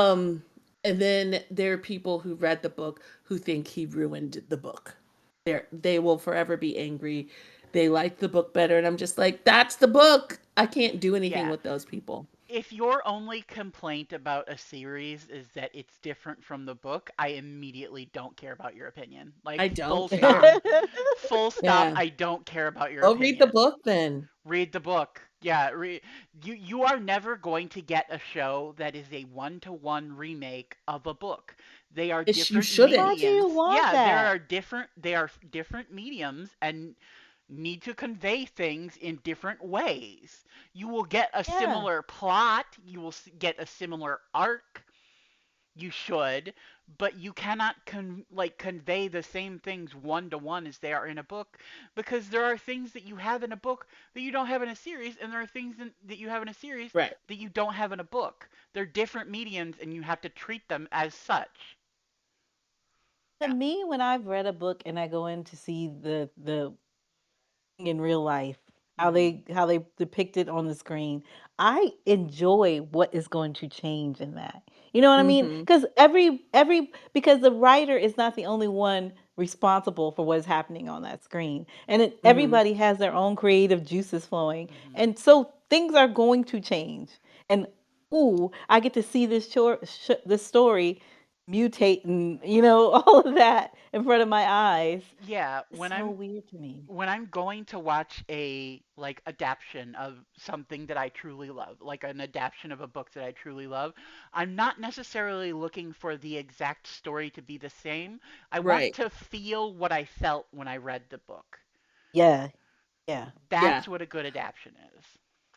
and then there are people who read the book who think he ruined the book. They will forever be angry. They like the book better, and I'm just like, that's the book. I can't do anything Yeah. with those people. If your only complaint about a series is that it's different from the book, I immediately don't care about your opinion. I Like, don't full stop. care. Full stop. Yeah. I don't care about your Go read the opinion. book then. Read the book. Yeah, you are never going to get a show that is a one-to-one remake of a book. They are You different shouldn't. Why do mediums. you want Yeah, that? they are different mediums and need to convey things in different ways. You will get a Yeah. similar plot, you will get a similar arc, you should, but you cannot convey the same things one to one as they are in a book, because there are things that you have in a book that you don't have in a series, and there are things that you have in a series Right. that you don't have in a book. They're different mediums, and you have to treat them as such. To me, when I've read a book and I go in to see the in real life, Mhm. how they depict it on the screen, I enjoy what is going to change in that. You know what I mean? Mhm. Because every because the writer is not the only one responsible for what is happening on that screen, and Mhm. everybody has their own creative juices flowing, Mhm. and so things are going to change. And ooh, I get to see this story mutate and all of that in front of my eyes. Yeah, It's so weird to me. when I'm going to watch a adaptation of something that I truly love, like an adaptation of a book that I truly love, I'm not necessarily looking for the exact story to be the same. I want Right. to feel what I felt when I read the book. Yeah, yeah. Yeah. That's what a good adaptation is.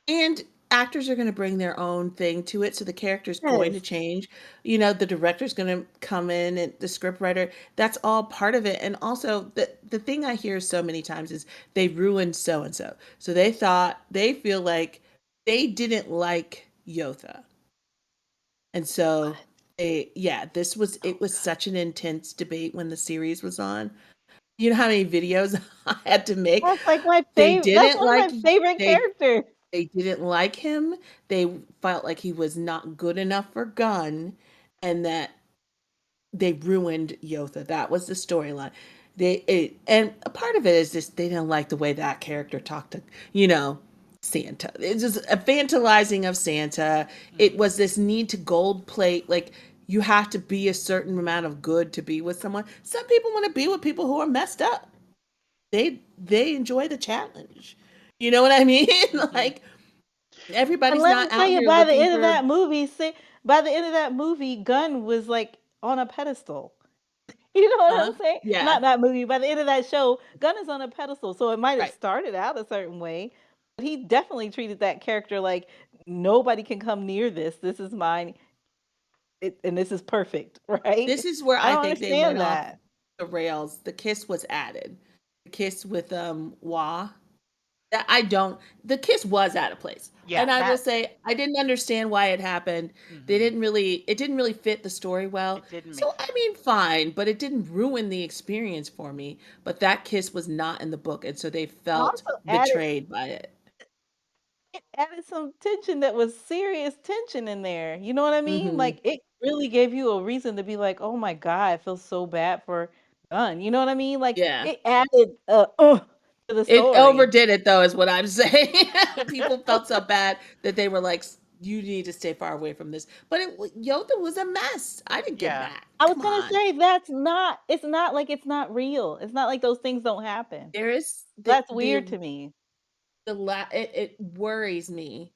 And actors are going to bring their own thing to it, so the character's going to Yes. change. You know, the director's going to come in, and the scriptwriter. That's all part of it. And also, the thing I hear so many times is they ruined so and so. So they feel like they didn't like Yotha, and so yeah, Oh it was god. such an intense debate when the series was on. You know how many videos I had to make? That's like my They favorite. That's didn't one of like my favorite they characters. they didn't like him. They felt like he was not good enough for Gun, and that they ruined Yotha. That was the storyline. And a part of it is just they didn't like the way that character talked to, you know, Santa. It's just a fantasizing of Santa. It Mhm. was this need to gold plate, like you have to be a certain amount of good to be with someone. Some people want to be with people who are messed up. They enjoy the challenge. You know what I mean? Mhm. Like, And everybody's let me not tell out you, here looking for. by the end of that movie, Gunn was like on a pedestal. You know what Huh? I'm saying? Yeah. Not that movie. By the end of that show, Gunn is on a pedestal. So it might have Right. started out a certain way, but he definitely treated that character like nobody can come near this. This is mine, and this is perfect, This right? is where I I don't think they went understand off that. the rails. The kiss was added. The kiss with Wah. That I don't the kiss was out of place. Yeah, And I will that say I didn't understand why it happened. mhm. It didn't really fit the story well. It didn't make So I sense. mean fine, but it didn't ruin the experience for me. But that kiss was not in the book, and so they And felt also betrayed by it. added some tension that was serious tension in there. You know what I mean? Mhm. Like it really gave you a reason to be like, "Oh my god, I feel so bad for Gunn." You know what I mean? Like Yeah. it added to the It story. overdid it though, is what I'm saying. People felt so bad that they were like, "You need to stay far away from this." But Yoda was a mess. I didn't get Yeah. mad. I was Come gonna on. say it's not like it's not real. It's not like those things don't happen. There is That's weird to me. it worries me.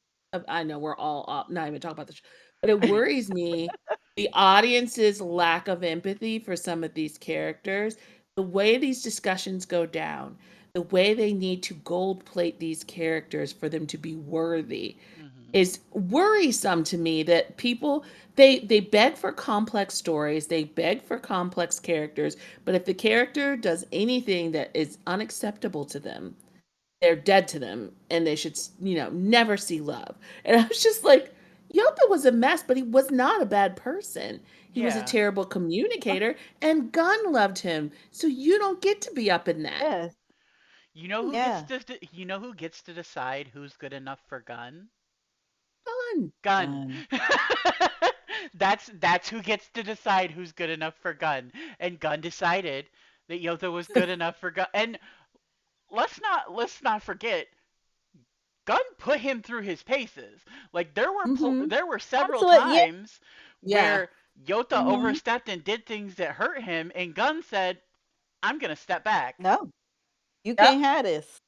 I know we're all not even talking about this, but it worries me the audience's lack of empathy for some of these characters, the way these discussions go down, the way they need to gold plate these characters for them to be worthy. Mhm. is worrisome to me that people they beg for complex stories, they beg for complex characters, but if the character does anything that is unacceptable to them, they're dead to them and they should, never see love. And I was just like, Yota was a mess, but he was not a bad person. He was a Yeah. terrible communicator and Gunn loved him. So you don't get to be up in that. Yes. Yeah. You know who gets to decide who's good enough for Gun? Gunn. Gun. Done. That's who gets to decide who's good enough for Gun. And Gun decided that Yota was good enough for Gun. And let's not forget, Gun put him through his paces. Like Mm-hmm. there were several Absolutely. Yeah. times Yeah. where Yota Hmm. overstepped and did things that hurt him, and Gun said, "I'm gonna step back. No, you Yep. can't have this.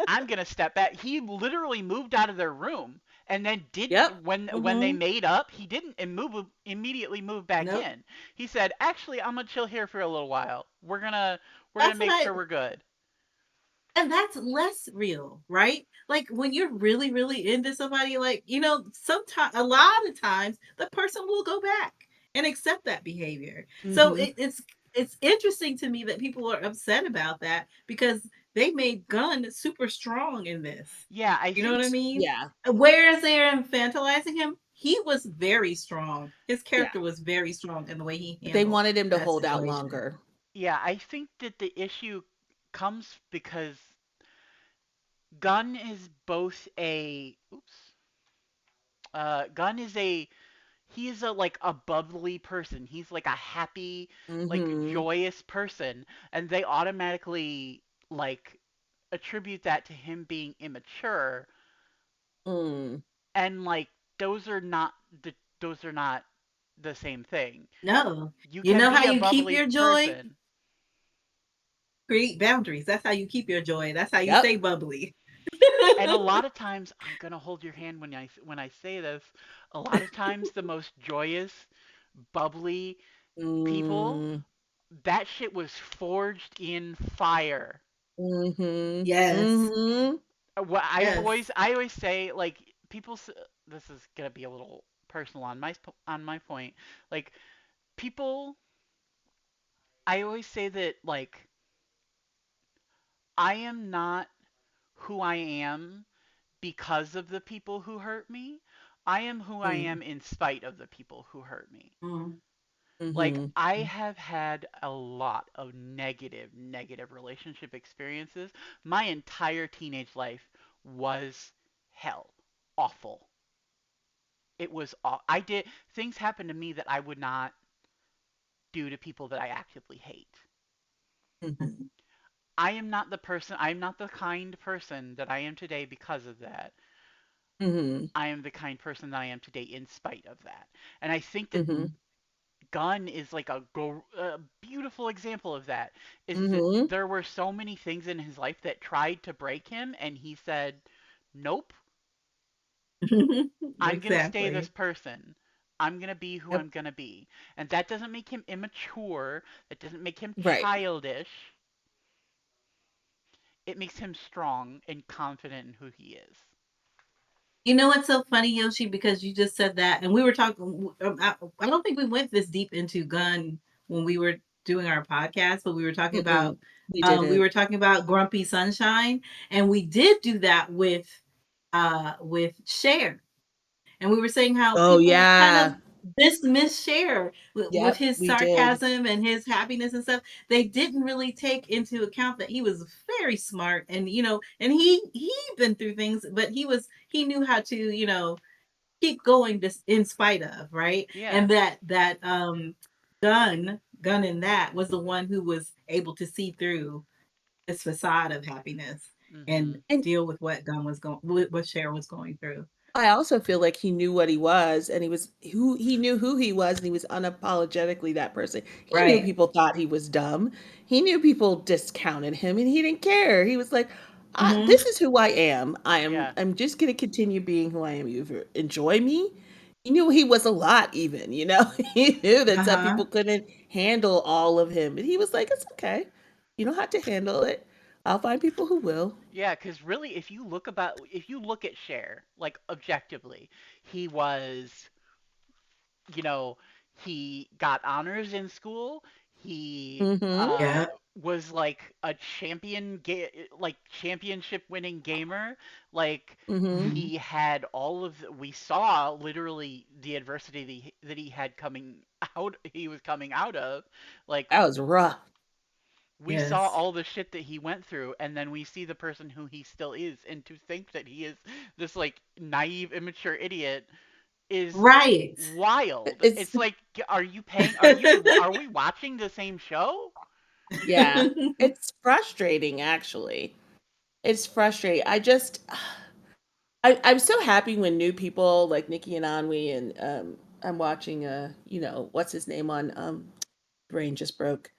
I'm gonna step back." He literally moved out of their room, and then did Yep. when they Hmm. made up, he didn't immediately move back Nope. in. He said, "Actually, I'm gonna chill here for a little while. We're gonna That's what make I sure we're good." And that's less real, right? Like when you're really, really into somebody, like, sometimes, a lot of times, the person will go back and accept that behavior. So Mm-hmm. it's interesting to me that people are upset about that because they made Gunn super strong in this. Yeah, I You know what think I mean? Yeah. Whereas they're infantilizing him, he was very strong. His Yeah. character was very strong in the way he But they handled wanted him to that hold out situation. longer. yeah, I think that the issue comes because Gun is both a oops. Gun is a he's a like a bubbly person. He's like a happy, like Mm-hmm. joyous person, and they automatically like attribute that to him being immature, Mm. and like those are not those are not the same thing. No. You You can know how be a you keep bubbly your joy? person. Create boundaries. That's how you keep your joy. That's how you Yep. stay bubbly. And a lot of times, I'm gonna hold your hand when I say this. A lot of times, the most joyous, bubbly people, Mm. that shit was forged in fire. Mhm. Yes. Mhm. What Yes. I always say, like people. This is gonna be a little personal on my point. Like people, I always say that like I am not who I am because of the people who hurt me. I am who I Mm. am in spite of the people who hurt me. Mm. Like Mhm. I have had a lot of negative relationship experiences. My entire teenage life was hell. Awful. It was I did things happened to me that I would not do to people that I actively hate. Mhm. I am not the kind person that I am today because of that. Mhm. I am the kind person that I am today in spite of that. And I think that Mhm. Gun is like a beautiful example of that. Is that Mhm. there were so many things in his life that tried to break him, and he said, "Nope, I'm gonna stay this Exactly. person. I'm gonna be who Yep. I'm gonna be." And that doesn't make him immature. That doesn't make him Right. childish. It makes him strong and confident in who he is. You know what's so funny, Yoshi? Because you just said that, and we were talking. I don't think we went this deep into Gun when we were doing our podcast, but we were talking about Mm-mm. We didn't. Grumpy Sunshine, and we did do that with Cher. And we were saying how Oh people kind of yeah. dismiss Cher with Yep, his we did. sarcasm and his happiness and stuff. They didn't really take into account that he was very smart, and and he been through things, but he knew how to keep going in spite of, right. Yeah. And that gun in that was the one who was able to see through this facade of happiness and Mhm. And deal with what Cher was going through. I also feel like he knew what he was and he knew who he was and he was unapologetically that person. He knew Right. people thought he was dumb. He knew people discounted him and he didn't care. He was like, Hmm. this is who I am. Yeah. I'm just going to continue being who I am. You either enjoy me. He knew he was a lot even, you know. He knew that some Uh-huh. people couldn't handle all of him. And he was like, it's okay. You don't have to handle it. I'll find people who will. Yeah, because really, if you look at Cher, like objectively, he was, you know, he got honors in school. He Mm-hmm. Yeah. was like a like championship winning gamer. Like Mm-hmm. Mhm. he had we saw literally the adversity that he had he was coming out of. Like That was rough. we saw Yes. all the shit that he went through, and then we see the person who he still is, and to think that he is this like naive, immature idiot is Right. wild. It's It's like, are we watching the same show? yeah. It's frustrating actually. It's frustrating. I'm so happy when new people like Nikki and Anwei and I'm watching what's his name on brain just broke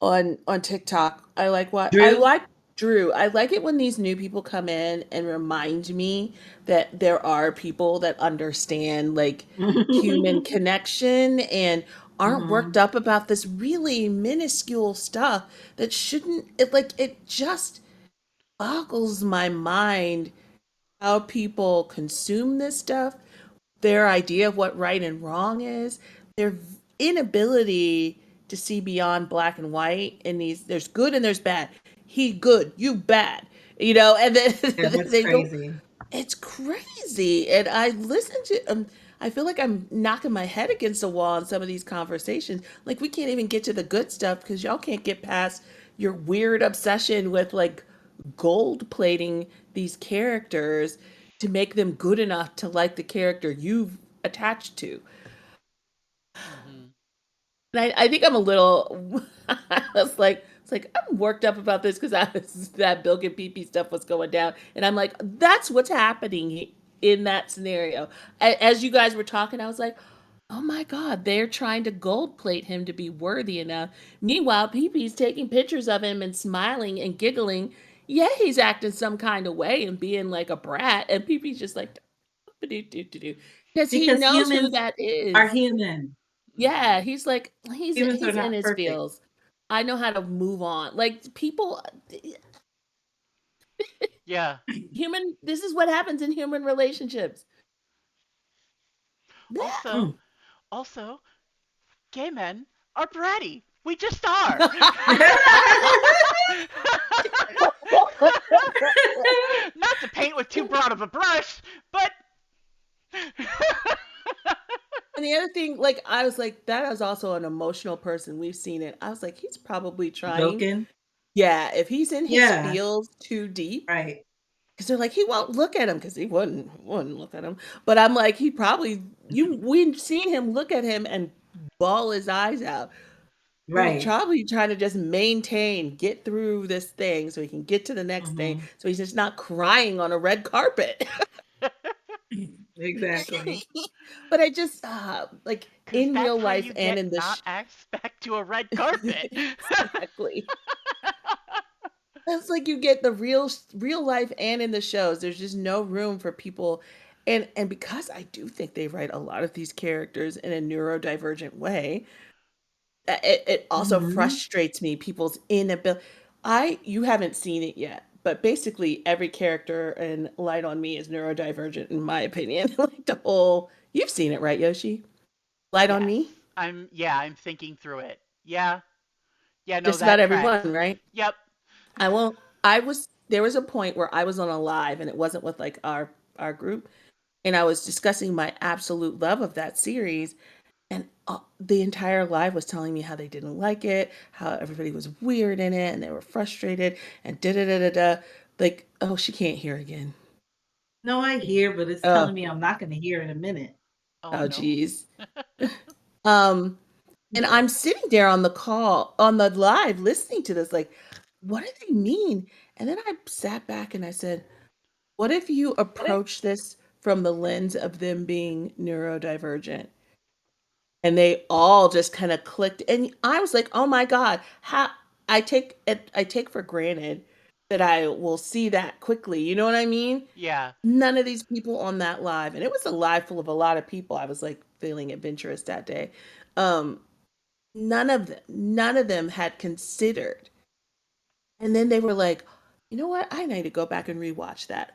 on TikTok. I Drew? like Drew. I like it when these new people come in and remind me that there are people that understand like human connection and aren't worked Mhm. up about this really minuscule stuff that shouldn't it just boggles my mind how people consume this stuff, their idea of what right and wrong is, their inability to see beyond black and white in these there's good and there's bad. He good, you bad. And then Yeah, that's they go crazy. it's crazy. And I listen to I feel like I'm knocking my head against the wall in some of these conversations. Like we can't even get to the good stuff because y'all can't get past your weird obsession with like gold plating these characters to make them good enough to like the character you've attached to. Hmm. And I think I'm a little. I was like, it's like I'm worked up about this because I was that Bilk and PP stuff was going down, and I'm like, that's what's happening in that scenario. As you guys were talking, I was like, oh my god, they're trying to gold plate him to be worthy enough. Meanwhile, PP's taking pictures of him and smiling and giggling. Yeah, he's acting some kind of way and being like a brat, and PP's just like, because he Because knows who humans that are is. human. Hmm. Yeah, he's like Humans are he's in not his perfect. feels. I know how to move on. Like people Yeah. human this is what happens in human relationships. Blech. Also, Mm. also, gay men are bratty. We just are. Not to paint with too broad of a brush, but And the other thing, like I was like, that is also an emotional person. We've seen it. I was like, he's probably trying. Joking? Yeah, if he's in his Yeah. feels too deep, Right. because they're like, he won't look at him because he wouldn't look at him. But I'm like, he probably we've seen him look at him and bawl his eyes out. So he's Right. probably trying to just maintain, get through this thing so he can get to the next thing. Mhm. So he's just not crying on a red carpet. Exactly. But I just like because in that's real how life you and get in the not asked back to a red carpet. exactly. That's like you get the real life and in the shows. There's just no room for people and because I do think they write a lot of these characters in a neurodivergent way, it also Mhm. frustrates me people's inability. I You haven't seen it yet, but basically every character in Light on Me is neurodivergent in my opinion. Like the whole you've seen it, right, Yoshi? Light on Yes. Me? I'm thinking through it. Yeah. Yeah, no, Just about that tracks. everyone, right? Yep. I won't I was there was a point where I was on a live and it wasn't with like our group and I was discussing my absolute love of that series and the entire live was telling me how they didn't like it, how everybody was weird in it, and they were frustrated, and da da da da da. Like, oh, she can't hear again. No, I hear, but it's Oh, telling me I'm not gonna hear in a minute. Oh oh, no. geez. Um, and I'm sitting there on the call, on the live, listening to this, like, what do they mean? And then I sat back and I said, what if you approach this from the lens of them being neurodivergent? And they all just kind of clicked and I was like, "Oh my god, how I take for granted that I will see that quickly." You know what I mean? Yeah. None of these people on that live and it was a live full of a lot of people. I was like feeling adventurous that day. Um none of them had considered And then they were like, you know what? I need to go back and rewatch that.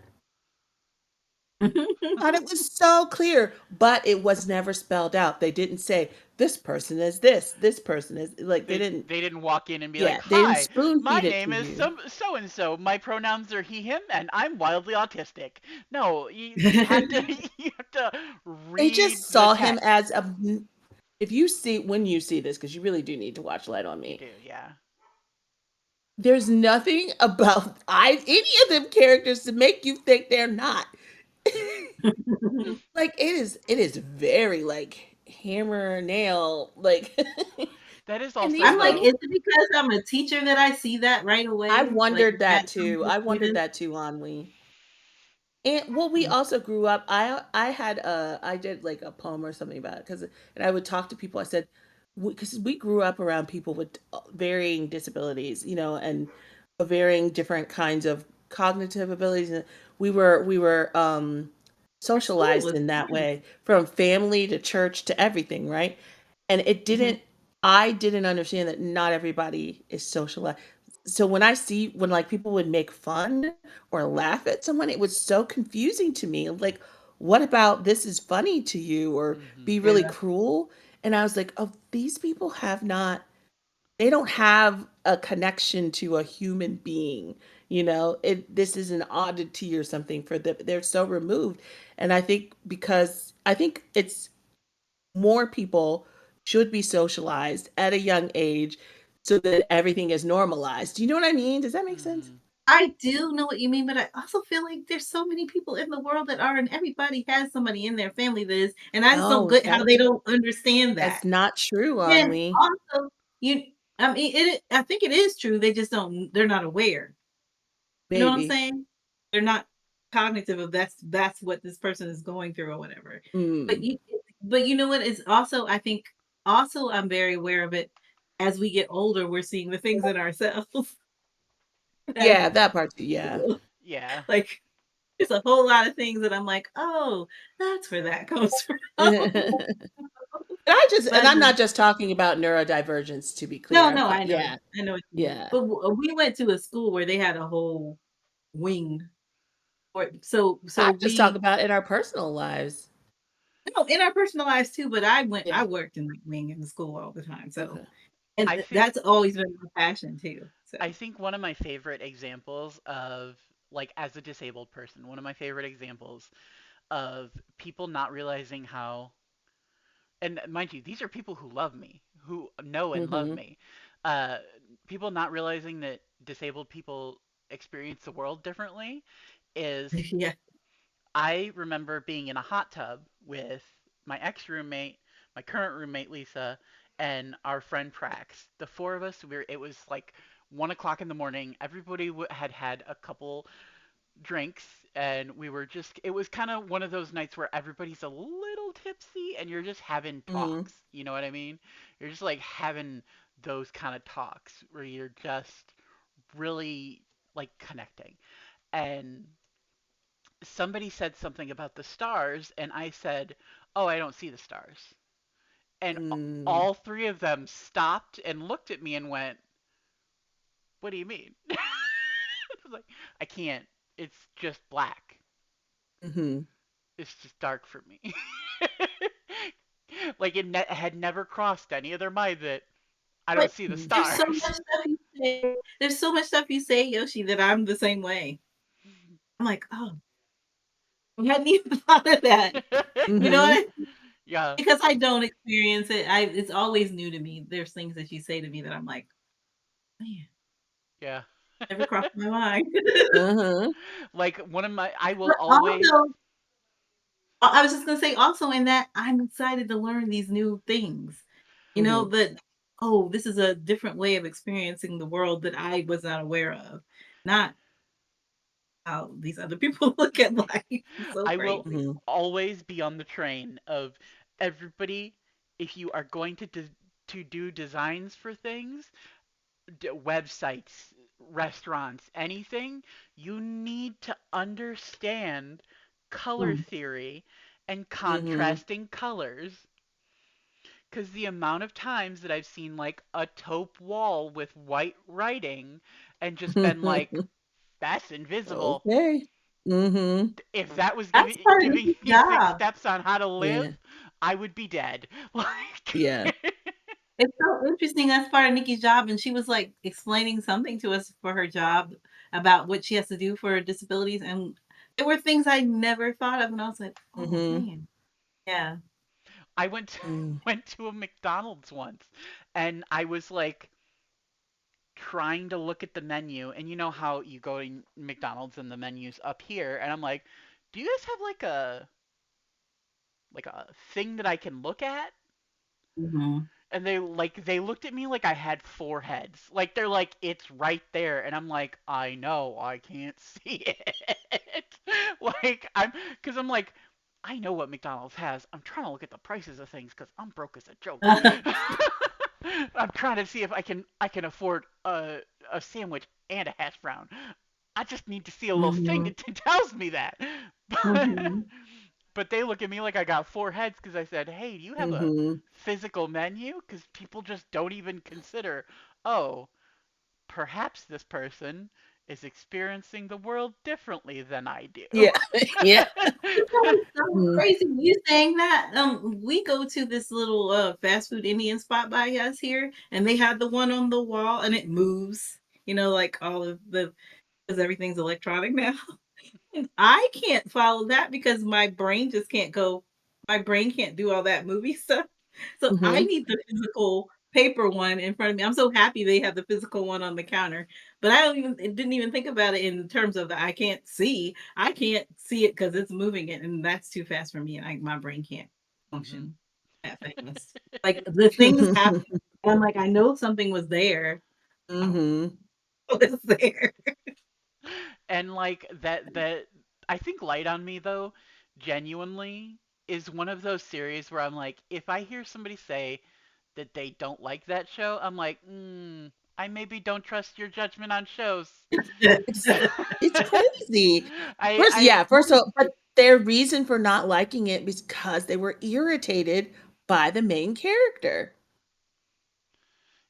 Thought it was so clear, but it was never spelled out. They didn't say this person is this person is like they didn't. They didn't walk in and be like, Yeah, they didn't "Hi, spoon my feed it name to is you. so and so. My pronouns are he him, and I'm wildly autistic." No, you have to you have to They read just the saw him text. as a. If you see when you see this, because you really do need to watch Light on You Me. do, yeah. There's nothing about any of them characters to make you think they're not. Like it is very like hammer nail like That is and also these I'm like, though. is it because I'm a teacher that I see that right I away? Like wondered that that comes too. with I wondered students? that too, Anwei. And well, we also grew up. I had I did like a poem or something about it because and I would talk to people. I said because we grew up around people with varying disabilities, and varying different kinds of cognitive abilities. And we were Our school socialized was in that yes. way from family to church to everything, right? And it Mhm. didn't. I didn't understand that not everybody is socialized. So when like people would make fun or laugh at someone, it was so confusing to me. Like, what about this is funny to you or be really Yeah. cruel? And I was like, oh, these people they don't have a connection to a human being. This is an oddity or something for them. They're so removed. And I think it's more people should be socialized at a young age so that everything is normalized. Do you know what I mean? Does that make sense? Mhm. I do know what you mean, but I also feel like there's so many people in the world that are, and everybody has somebody in their family that is, and I just don't No, get how they don't understand that's that. not true, And Anwi. also, you, I mean, I think it is true. They just don't. They're not aware. You know what I'm Maybe. saying? They're not cognitive of that's what this person is going through or whatever. But Mm. you know what is also I think also I'm very aware of it as we get older, we're seeing the things in ourselves that Yeah, that part too. Yeah. Yeah. like there's a whole lot of things that I'm like, oh, that's where that comes from. And But I'm not just talking about neurodivergence to be clear. no, I'm no, talking, I know, yeah, I know what you mean. yeah. But we went to a school where they had a whole wing, or so I just talk we about in our personal lives. no, in our personal lives too, but I Yeah. worked in the wing in the school all the time, so Okay. and I think that's always been my passion too, so I think one of my favorite examples of like as a disabled person, one of my favorite examples of people not realizing how, and mind you, these are people who love me, who know and love Mm-hmm. me. Uh, People not realizing that disabled people experience the world differently is yeah. I remember being in a hot tub with my ex roommate, my current roommate Lisa, and our friend Prax. The four of us, it was like 1 o'clock in the morning. Everybody had had a couple drinks, and we were just, it was kind of one of those nights where everybody's a little tipsy and you're just having Mm-hmm. talks. You know what I mean? You're just like having those kind of talks where you're just really like connecting. And somebody said something about the stars, and I said, "Oh, I don't see the stars." And Mm. all three of them stopped and looked at me and went, "What do you mean?" I was like, "I can't. It's just black. Mm-hmm. It's just dark for me." Like it had never crossed any of their mind that I don't But see the Mm. there's so stars. much stuff you say there's so much stuff you say, Yoshi, that I'm the same way. I'm like, "Oh, I hadn't even thought of that." You know Mm-hmm. what? Yeah, Because I don't experience it, it's always new to me. There's things that you say to me that I'm like, "Man, yeah. never crossed my mind." Uh-huh. Like one of my, I will But always. also I was just gonna say also in that I'm excited to learn these new things. You know, Mm-hmm. that, oh, this is a different way of experiencing the world that I was not aware of. Not how these other people look at life. It's so I will crazy. Mm-hmm. always be on the train of everybody. If you are going to do designs for things, websites, restaurants, anything, you need to understand color Mm. theory and Mm-hmm. contrasting colors Because the amount of times that I've seen like a taupe wall with white writing and just been like, that's invisible. Okay. Mm-hmm. If that was That's giving part of giving his me six job. steps on how to live, Yeah. I would be dead. Like, Yeah. It's so interesting. That's part of Nikki's job, and she was like explaining something to us for her job about what she has to do for disabilities, and there were things I never thought of, and I was like, "Oh Mm-hmm. man, yeah." I went to, Mm. went to a McDonald's once, and I was like trying to look at the menu, and you know how you go to McDonald's and the menu's up here, and I'm like, do you guys have like a thing that I can look at? Mhm. And they looked at me like I had four heads. Like they're like, it's right there, and I'm like, I know, I can't see it. Like because I'm like, I know what McDonald's has. I'm trying to look at the prices of things because I'm broke as a joke. I'm trying to see if I can afford a sandwich and a hash brown. I just need to see a little thing Mhm. that tells me that. But Mhm. but they look at me like I got four heads because I said, "Hey, do you have a Mm-hmm. physical menu?" Because people just don't even consider, oh, perhaps this person is experiencing the world differently than I do. Yeah. Yeah. You know, it's so Mm. crazy you saying that. We go to this little fast food Indian spot by us here, and they have the one on the wall, and it moves. You know, like all of the because everything's electronic now. And I can't follow that because my brain just can't go. My brain can't do all that movie stuff. So I Mm-hmm. need the physical paper one in front of me. I'm so happy they have the physical one on the counter, but I don't even didn't even think about it in terms of the I can't see. I can't see it because it's moving it, and that's too fast for me. And my brain can't Hmm. function that fast. Like the things happen. And I'm like, I know something was there. Oh, Mm-hmm. it's there. And like that I think Light on Me though, genuinely is one of those series where I'm like, if I hear somebody say that they don't like that show, I'm like, I maybe don't trust your judgment on shows. It's it's crazy. I First, I yeah, first of all, but their reason for not liking it was because they were irritated by the main character.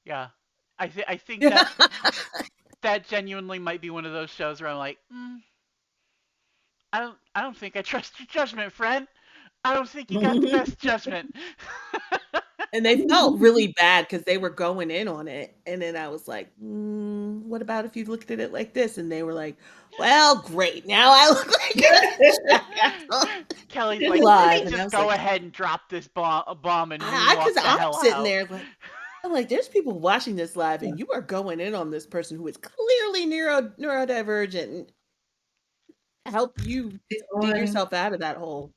yeah. I think that genuinely might be one of those shows where I'm like, I don't think I trust your judgment, friend. I don't think you got the best judgment. And they felt really bad because they were going in on it. And then I was like, what about if you looked at it like this? And they were like, well, great. Now I look like a jackass Kelly's like, let me live. And I just was go like, ahead and drop this bomb and because moonwalk the I'm hell sitting out. there like, I'm like, there's people watching this live, and you are going in on this person who is clearly neurodivergent and help you It's dig on. yourself out of that hole.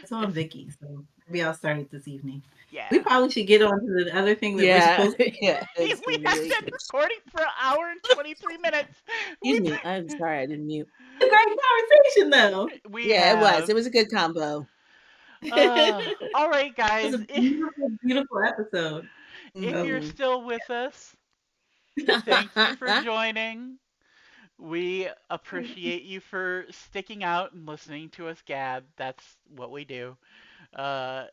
It's on Vicky, so maybe I'll start it this evening. We Yeah. probably should get on to the other thing that we're Yeah, supposed to. yeah, it's We gonna be have really been good. recording for an hour and 23 minutes. Excuse me, I'm sorry I didn't mute. It's a great conversation, though. We Yeah, it was. have. It was a good combo. All right, It was guys. a beautiful, beautiful episode. If So, you're Mhm. still with us, thank you for joining. We appreciate you for sticking out and listening to us gab. That's what we do. Uh,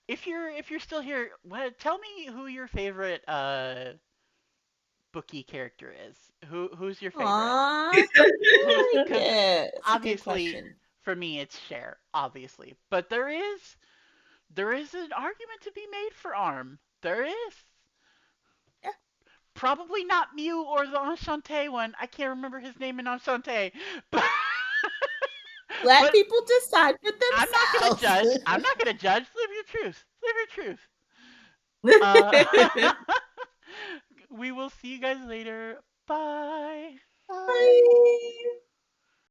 if you're still here, tell me who your favorite Bookie character is. Who's your favorite? Aw, I Who? like Because it. It's a good obviously, question. for me, it's Cher. Obviously, but there is an argument to be made for Arm. There is. Yeah. Probably not Mew or the Enchanté one. I can't remember his name in Enchanté, but Let but people decide for I'm not gonna themselves. judge. I'm not gonna judge. Live your truth. Live your truth. Uh, we will see you guys later. Bye. Bye.